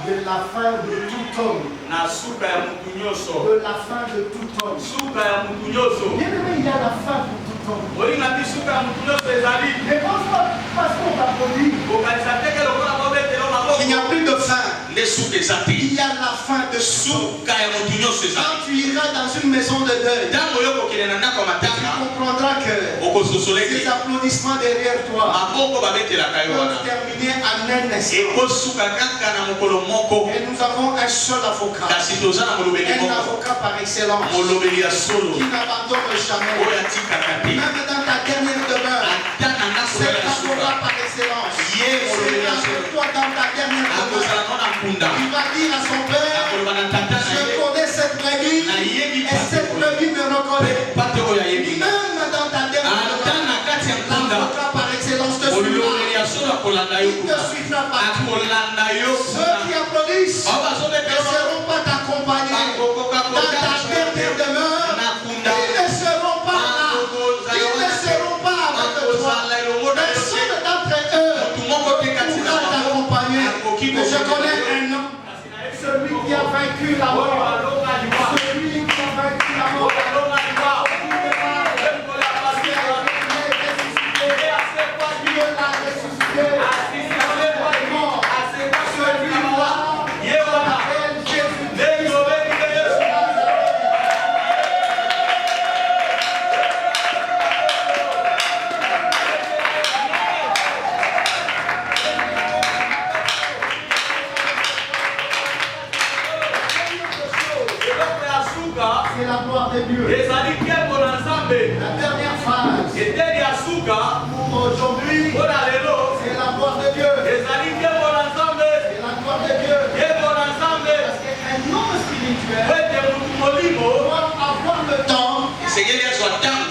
de la fin de tout homme. De la fin de tout homme. Bien aimé, il y a la fin de tout homme. Mais parce qu'on t'applaudit, il n'y a plus de fin. Il y a la fin de tout. Quand tu iras dans une maison de deuil, tu comprendras que ces applaudissements derrière toi peuvent terminer en un instant. Et nous avons un seul avocat. Un avocat par excellence qui n'abandonne jamais. Même dans ta dernière demeure, c'est l'avocat par excellence. C'est avec toi dans ta dernière demeure. Il va dire à son père, je connais cette brebis et cette brebis me reconnaît. Même dans ta dernière demeure, l'avocat par excellence te suivra. Il te suivra partout. Ceux qui applaudissent ne seront pas t'accompagner dans ta dernière demeure. Ils ne seront pas là. Ils ne seront pas avec toi. Personne d'entre eux pourra t'accompagner. Mais je connais un homme, celui qui a vaincu la mort. Celui qui a vaincu la mort. Dieu l'a ressuscité. Celui-là c'est la gloire de Dieu. La dernière phase pour aujourd'hui, c'est la gloire de Dieu. C'est la gloire de Dieu. Parce qu'un homme spirituel doit avoir le temps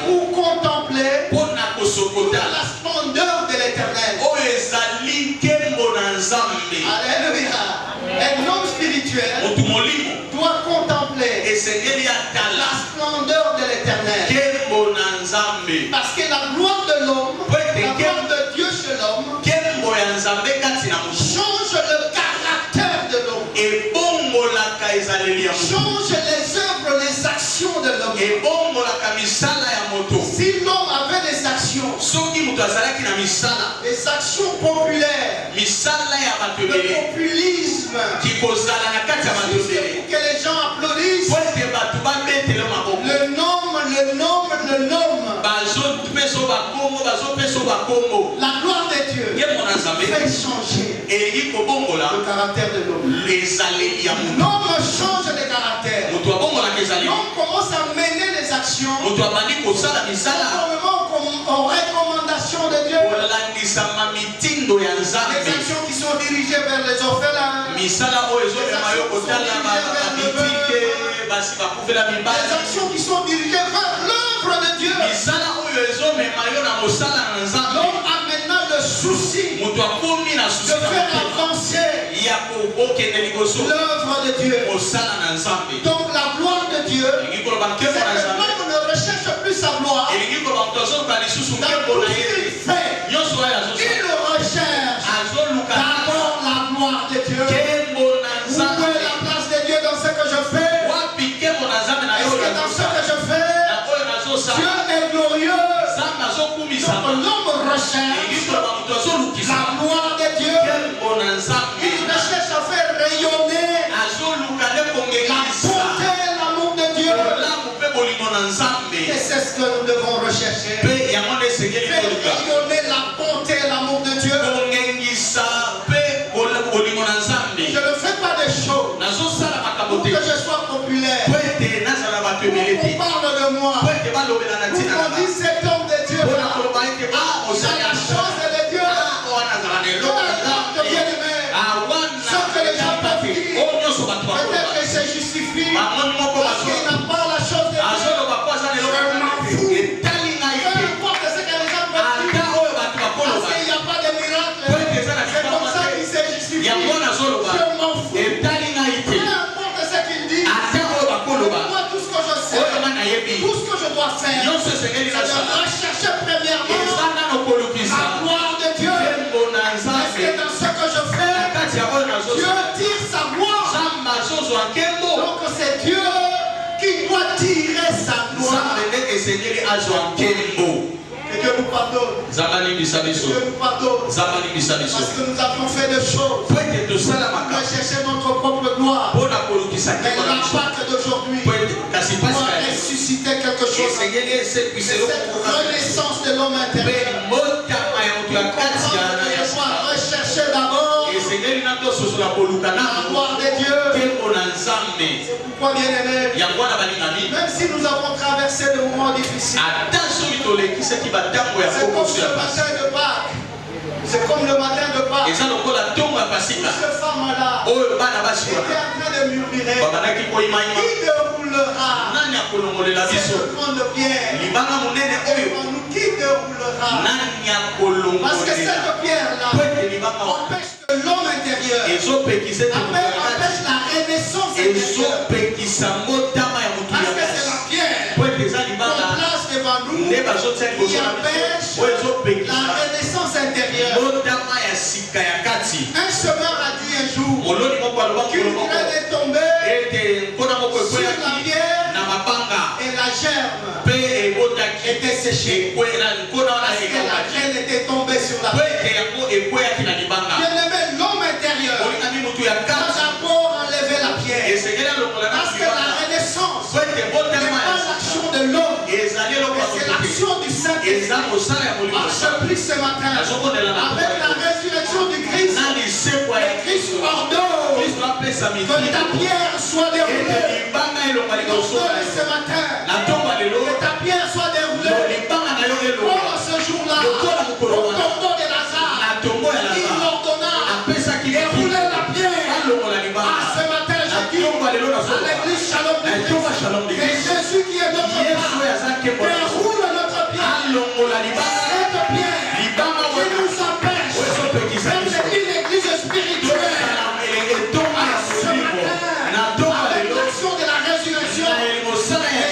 pour contempler la splendeur de l'éternel. Alléluia. Un homme spirituel doit contempler la splendeur de l'éternel. Parce que la gloire de l'homme, la gloire de Dieu chez l'homme, change le caractère de l'homme. Change les œuvres, les actions de l'homme. Si l'homme avait des actions populaires, le populisme, c'est pour que les gens applaudissent, le nom. La gloire de Dieu fait changer le caractère de l'homme. L'homme change de caractère. L'homme commence à mener des actions conformément aux recommandations de Dieu. Les actions qui sont dirigées vers les orphelins, les actions qui sont dirigées vers l'œuvre de Dieu. L'homme a maintenant le souci de faire avancer l'œuvre de Dieu. Donc la gloire de Dieu, c'est que l'homme ne recherche plus sa gloire. Dans tout ce qu'il fait, il recherche d'abord la gloire de Dieu. Où est la place de Dieu dans ce que je fais? Est-ce que dans ce que je fais, Dieu est glorieux? Donc l'homme recherche la gloire de Dieu. Il recherche à faire rayonner la bonté et l'amour de Dieu. Et c'est ce que nous devons rechercher. Faire rayonner la bonté et l'amour de Dieu. Je ne fais pas des choses pour que je sois populaire. On parle de moi. On dit cet homme de Dieu. Il a la chose de Dieu. Ce que les gens peuvent dire, peut-être que c'est justifié parce qu'il n'a pas la chose de Dieu. Je m'en fous. Peu importe ce que les gens peuvent dire, parce qu'il n'y a pas de miracle. C'est comme ça qu'il s'est justifié. Je m'en fous. Peu importe ce qu'il dit, moi tout ce que je sais, tout ce que je dois faire, c'est de rechercher premièrement la gloire de Dieu. Est-ce que dans ce que je fais, Dieu tire sa gloire? Donc c'est Dieu qui doit tirer sa gloire. Que Dieu nous pardonne. Que Dieu nous pardonne. Parce que nous avons fait des choses pour rechercher notre propre gloire. Mais la Pâque d'aujourd'hui doit ressusciter quelque chose. C'est cette renaissance de l'homme intérieur. Je dois rechercher d'abord la gloire de Dieu. C'est pourquoi, bien aimé, même si nous avons traversé de moments difficiles, c'est comme le matin de Pâques. C'est comme le matin de Pâques. Cette femme-là était en train de murmurer. Qui déroulera cette grande pierre? Qui déroulera? Parce que cette pierre-là empêche que l'homme intérieur empêche la renaissance intérieure. Parce que c'est la pierre qu'on place devant nous qui empêche la renaissance intérieure. Un semeur a dit un jour qu'une graine est tombée sur la pierre et la germe était séchée. Parce que la graine était tombée sur la pierre. Bien aimé, l'homme intérieur doit d'abord enlever la pierre. Parce que la renaissance n'est pas l'action de l'homme, c'est c'est l'action du Saint-Esprit. Je prie ce matin, avec la résurrection du Christ, et Christ ordonne que ta pierre soit déroulée. Ce matin, que ta pierre soit déroulée. Oh, ce jour-là, au tombeau de Lazare, il ordonna dérouler la pierre. Ce matin, je dis à l'église Shalom du Christ, que Jésus qui est notre Père déroule notre pierre. Cette pierre qui nous empêche, même l'église spirituelle, ce matin, avec l'action de la résurrection, et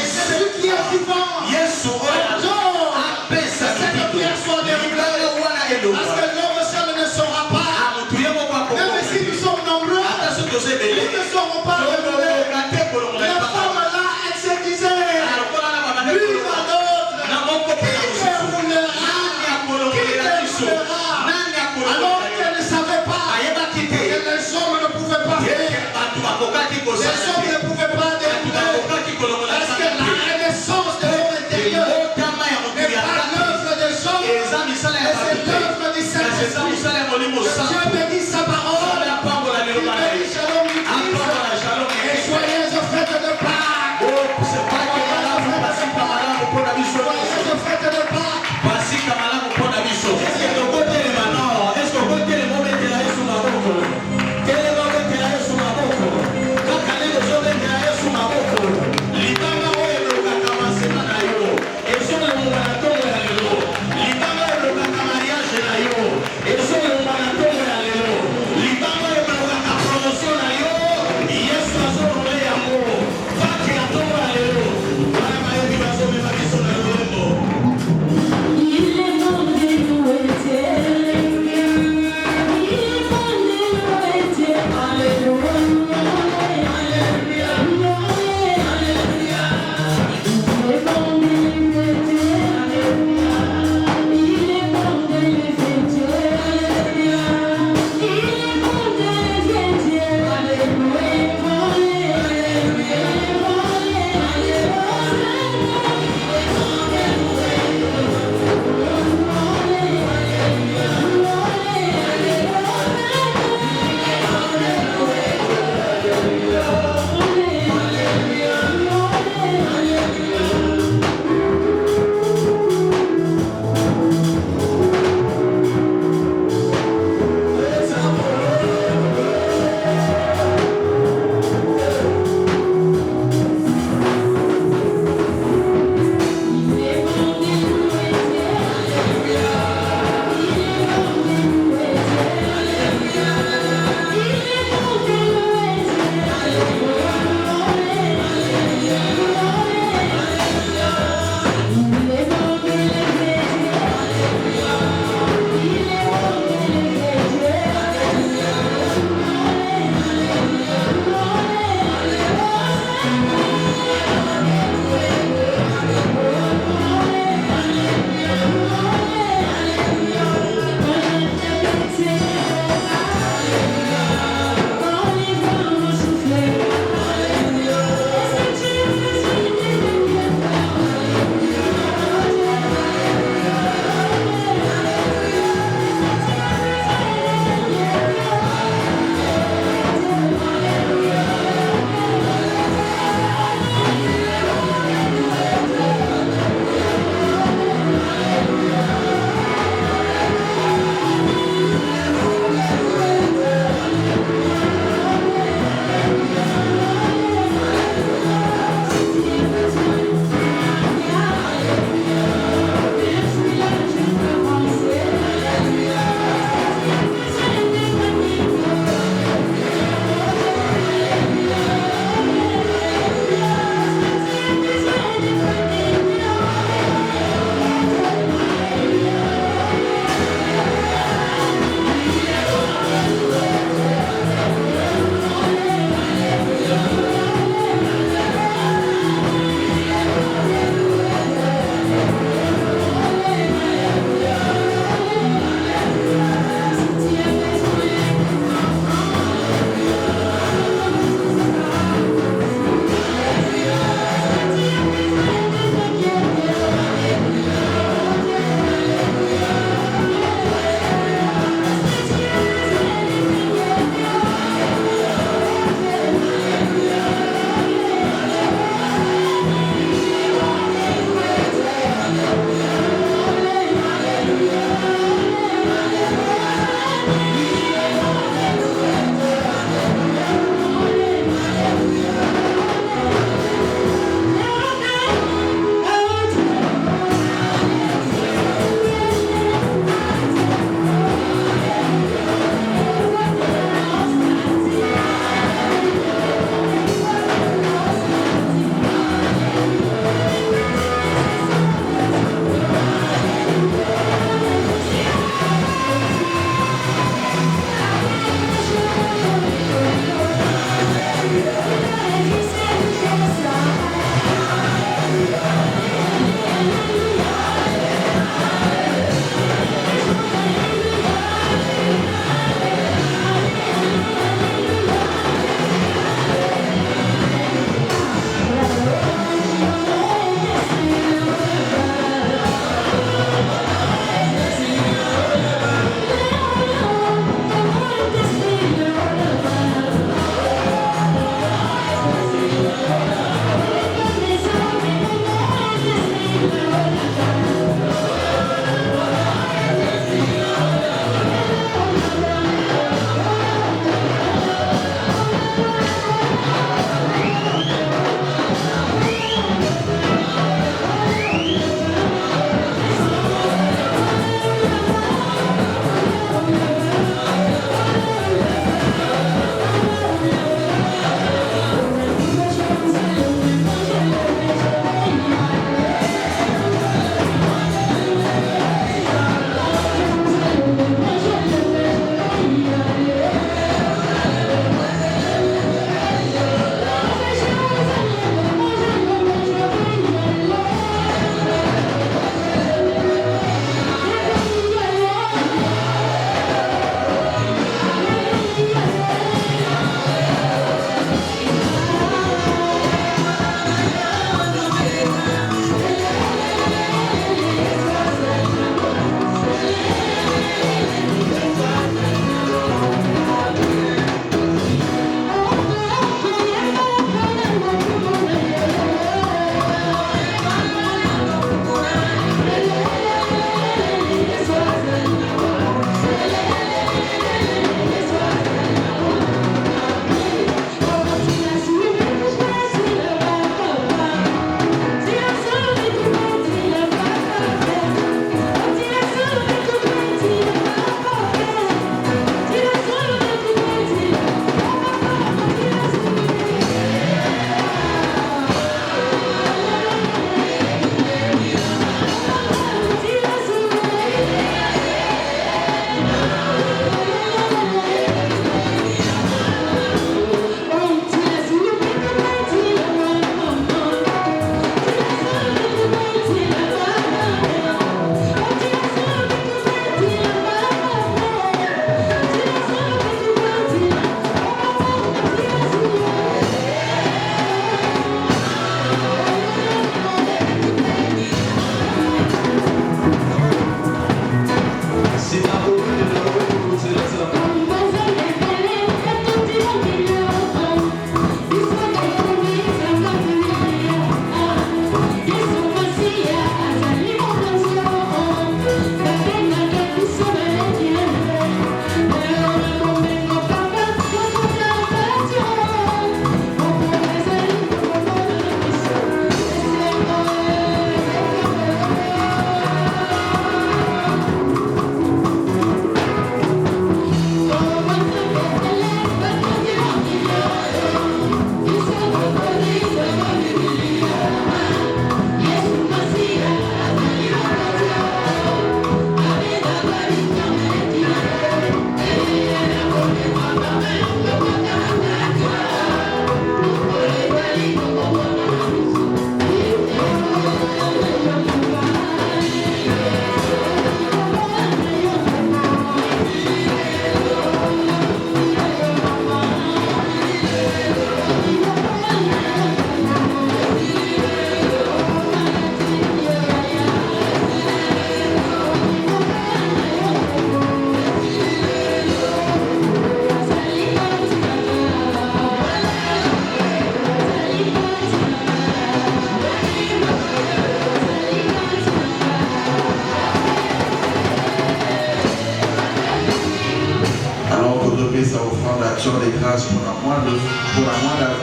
Jésus qui est vivant, ordonne que cette pierre soit déroulée. Parce que l'homme seul ne saura pas, même si nous sommes nombreux, nous ne saurons pas dérouler. La femme là, elle se disait, lui à d'autres, qui déroulera, alors qu'elle ne savait pas que les hommes ne pouvaient pas faire. Les hommes ne pouvaient pas dérouler. Parce que la renaissance de l'homme intérieur n'est pas l'œuvre des hommes, mais c'est l'œuvre du Saint-Esprit. Dieu bénit sa parole. Il bénit Shalom du Christ.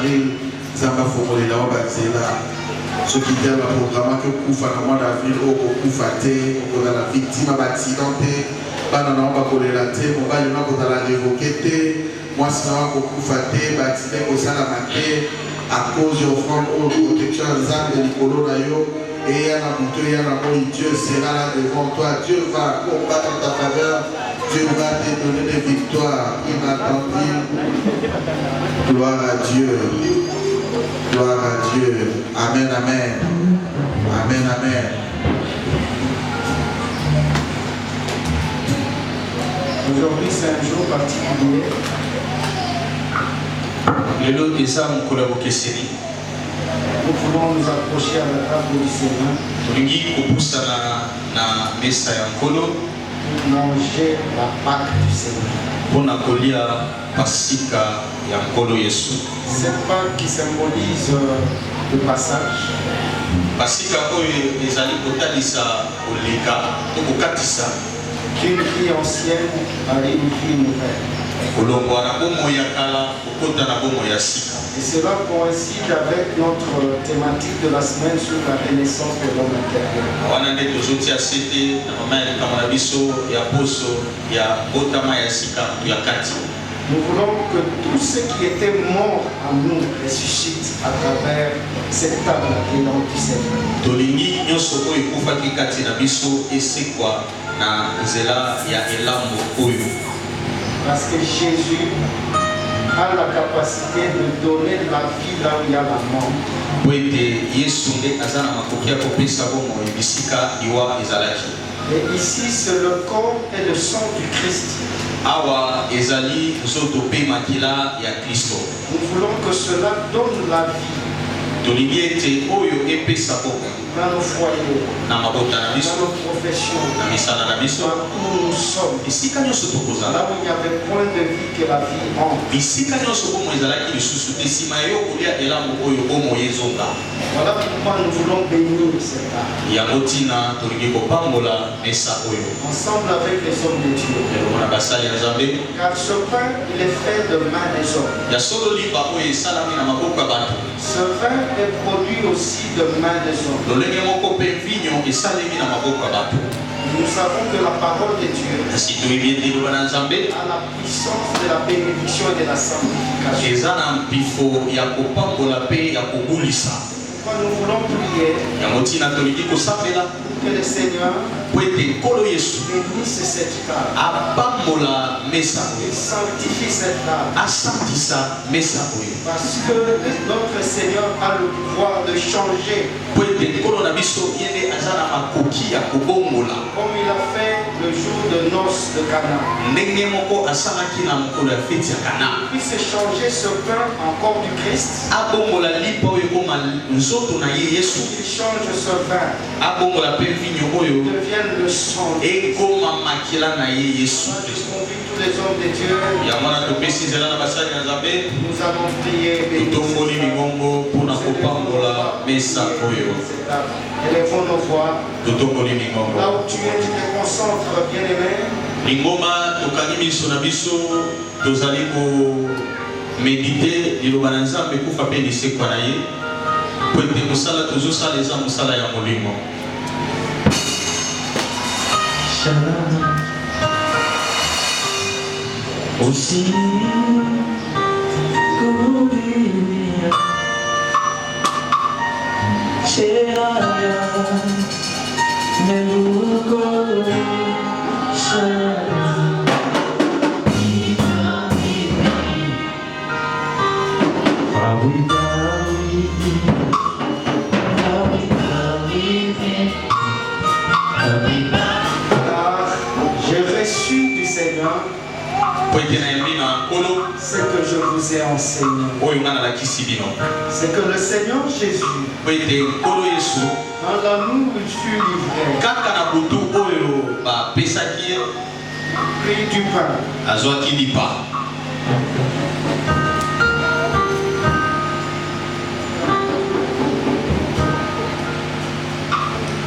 avril zamba fongolela wa banzela soki te ya baprograma ke okufa na mois d'avril oyo kokufa te okozala victime ya baaccident te bana na ngo bakolela te mobali na kozala revoke te mwasi na ngo kokufa te baaccident ekosalama te à cause de offrande oyo protection ya nzambe likolo na yo eya na moto eya na moi Dieu sera là devant toi, Dieu va combattre en ta faveur, Dieu va te donner des victoires inattendues. Gloire à Dieu. Gloire à Dieu. Amen, amen. Amen, amen. Aujourd'hui, c'est un jour particulier. Lelo eza mokolo ya bokeseni. Nous voulons nous approcher à la table du Seigneur tolingi kopusana na mesa ya nkolo pour manger la Pâque du Seigneur. mpona kolia pasika ya nkolo yesu. Cette Pâque qui symbolise le passage. Pasika oyo ezali kotalisa koleka to kokatisa D'une vie ancienne à une vie nouvelle. kolongwa na bomoi ya kala kokota na bomoi ya sika. Et cela coïncide avec notre thématique de la semaine sur la renaissance de l'homme intérieur. wana nde tozotia sete na mama ya likambo na biso ya poso ya botama ya sika ya kati. Nous voulons que tout ce qui était mort en nous ressuscite à travers cette table qui est dans du Seigneur. tolingi nyonso oyo ekufaki kati na biso esekwa na nzela ya elambo oyo. Parce que Jésus a la capacité de donner la vie là où il y a la mort. po ete yesu nde aza na makoki ya kopesa bomoi bisika liwa ezalaki. Et ici, c'est le corps et le sang du Christ. awa ezali nzoto mpe makila ya kristo. Nous voulons que cela donne la vie tolingi ete oyo epesa boka dans nos foyers, na mabota na dans biso nos professions, na misala na biso où nous sommes. esika nyonso tokozala Là où il n'y avait point de vie que la vie entre. bisika nyonso bomoi ezalaki lisusu te nsima ya yo kolia elambo oyo bomoi ezonga. Voilà pourquoi nous voulons bénir cet art. yango ntina tolingi kopambola mesa oyo Ensemble avec les hommes de Dieu. elongo na basali ya nzambe. Car ce pain, il est fait de main des hommes. ya solo lipa oyo esalami na maboko ya bato. Ce vin est produit aussi de main des hommes. lolenge moko mpe vinyo esalemi na maboko ya bato. Nous savons que la parole de Dieu kasi toyebi ete liloba na nzambe a la puissance de la bénédiction et de la sanctification. eza na mpifo ya kopambola mpe ya kobulisa. Quand nous voulons prier, yango ntina tolingi kosambela que le Seigneur po ete nkolo yesu bénisse cette table apambola mesa et oyo, sanctifie cette table. asantisa mesa oyo, Parce que notre Seigneur a le pouvoir de changer, po ete nkolo na biso ye nde aza na makoki ya kobongola comme il a fait le jour de noces de Cana. ndenge moko asalaki na mokolo ya feti ya kana. Il puisse changer ce pain en corps du Christ. abongola lipa oyo ekoma nzoto na ye yesu, Il change ce vin, abongola mpe vinyo oyo devienne le sang. ekoma makila na ye yesu Moi, je kristo. convie tous les hommes de Dieu. yango wana topesi nzela na basali ya nzambe, Nous allons prier et bénir totongoli cette table. mingongo mpona kopambola mesa oyo. Élevons nos voix. totongoli Là mingongo où tu es, tu te concentres, bien-aimé. lingoma tokangi miso na biso tozali komedite liloba na nzambe kufa mpe lisekwa na ye po ete mosala tozosala eza mosala ya molimo. Aussi J'ai reçu du Seigneur po ete nayambi na nkolo ce que je vous ai enseigné. oyo nga nalakisi bino, C'est que le Seigneur Jésus, po ete nkolo yesu dans la nourriture livrée, kaka na butu oyo bapesaki ye prit du pain. azwaki lipa.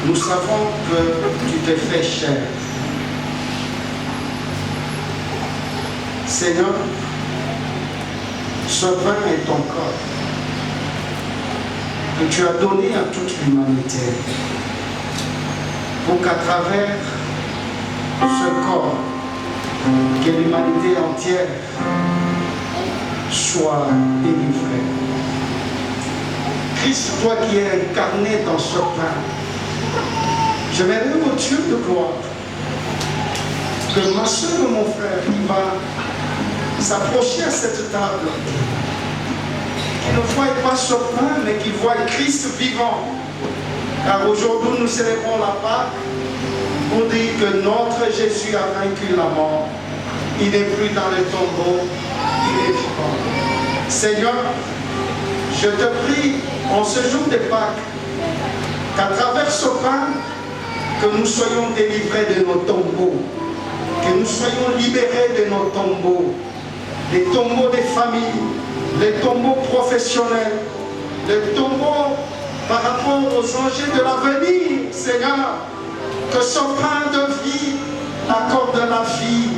Nous savons que tu t'es fait chair. Seigneur, ce pain est ton corps. que tu as donné à toute l'humanité pour qu'à travers ce corps, que l'humanité entière soit délivrée. Christ, toi qui es incarné dans ce pain, je m'aimerais au Dieu de gloire que ma soeur et mon frère qui va s'approcher à cette table, qui ne voient pas ce pain, mais qui voient Christ vivant. Car aujourd'hui, nous célébrons la Pâque pour dire que notre Jésus a vaincu la mort. Il n'est plus dans le tombeau, il est vivant. Seigneur, je te prie en ce jour de Pâques, qu'à travers ce pain, que nous soyons délivrés de nos tombeaux, que nous soyons libérés de nos tombeaux, les tombeaux des familles, les tombeaux professionnels, les tombeaux par rapport aux enjeux de l'avenir, Seigneur, que ce pain de vie accorde la vie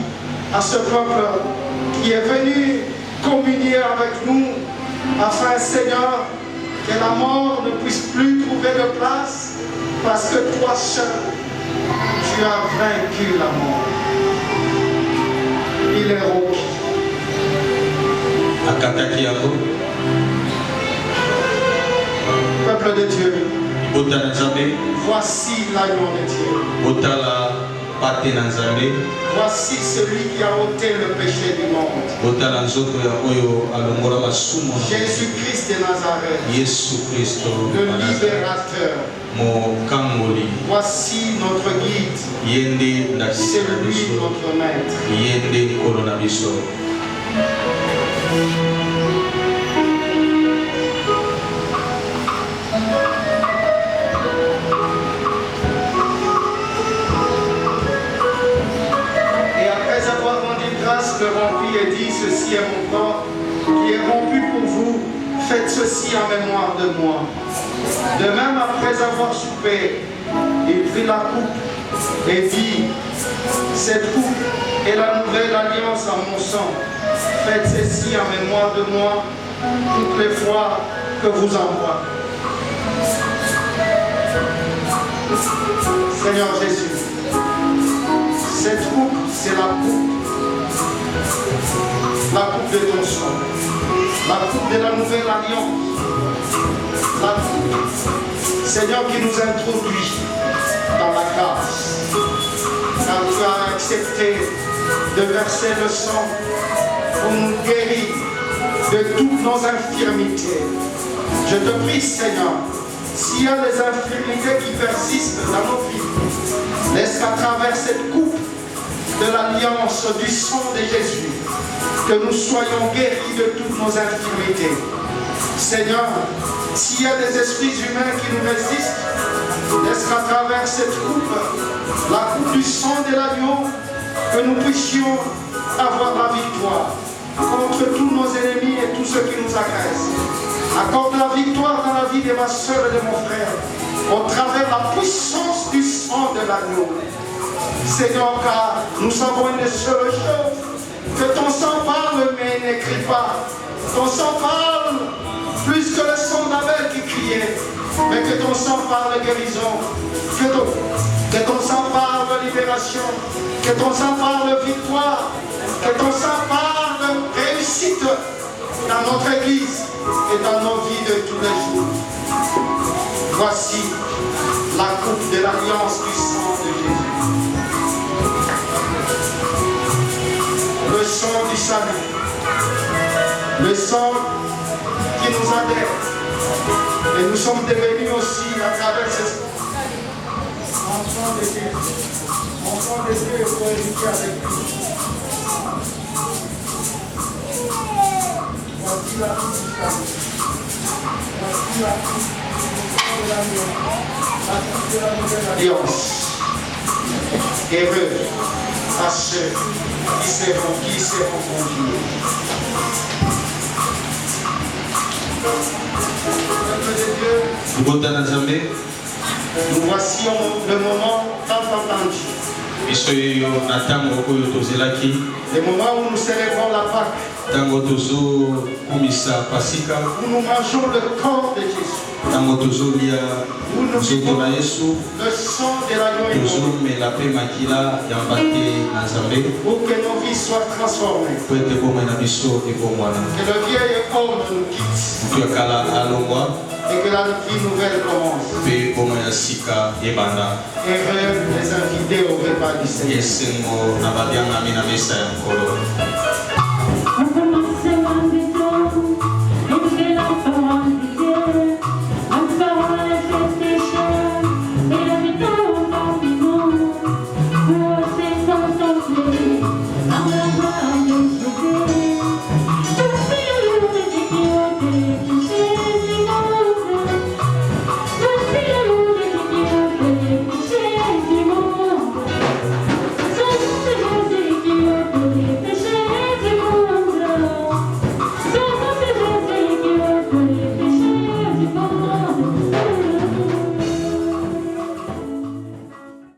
à ce peuple qui est venu communier avec nous, afin, Seigneur, que la mort ne puisse plus trouver de place, parce que toi seul, tu as vaincu la mort. Il est rose. Peuple de Dieu, voici l'agneau de Dieu. Voici celui qui a ôté le péché du monde. Jésus-Christ de Nazareth, le libérateur. Voici notre guide. C'est lui notre maître. Le rempli et dit, ceci est mon corps qui est rompu pour vous, faites ceci en mémoire de moi. De même, après avoir soupé, il prit la coupe et dit, cette coupe est la nouvelle alliance en mon sang, faites ceci en mémoire de moi toutes les fois que vous en boirez. Seigneur Jésus, cette coupe, c'est la coupe de ton sang, la coupe de la nouvelle alliance, la coupe, Seigneur, qui nous introduit dans la grâce, car tu as accepté de verser le sang pour nous guérir de toutes nos infirmités. Je te prie, Seigneur, s'il y a des infirmités qui persistent dans nos vies, laisse qu'à travers cette coupe de l'alliance du sang de Jésus, que nous soyons guéris de toutes nos infirmités. Seigneur, s'il y a des esprits humains qui nous résistent, laisse qu'à travers cette coupe, la coupe du sang de l'agneau, que nous puissions avoir la victoire contre tous nos ennemis et tous ceux qui nous agressent. Accorde la victoire dans la vie de ma soeur et de mon frère, au travers de la puissance du sang de l'agneau. Seigneur, car nous savons une seule chose, que ton sang parle mais n'écrit pas. Ton sang parle plus que le sang d'Abel qui criait, mais que ton sang parle guérison, que ton sang parle libération, que ton sang parle victoire, que ton sang parle réussite dans notre église et dans nos vies de tous les jours. Voici la coupe de l'alliance du sang de Jésus. Le sang du salut, le sang qui nous adhère. Et nous sommes devenus aussi à travers ce enfants de Dieu. Enfants de Dieu pour hériter avec lui. Voici la coupe du salut. Voici la coupe de la nouvelle alliance. Heureux à ceux qui seront conduits. Peuple de Dieu, nous voici le moment tant entendu biso yo na ntango oyo tozelaki le moment où nous célébrons la Pâque, ntango tozokumisa pasika où nous mangeons le corps de Jésus, ntango tozolia où nous nzoto vivons na Yesu le sang de l'agneau immolé, tozomela mpe makila ya mbate na Nzambe pour que nos vies soient transformées, po ete bomoi na biso ebongwana que le vieil homme nous quitte motu ya kala alongwa et que la vie nouvelle commence. mpe bomoi ya sika ebanda Heureux les invités au repas du Seigneur. esengo na baliangami na mesa ya nkolo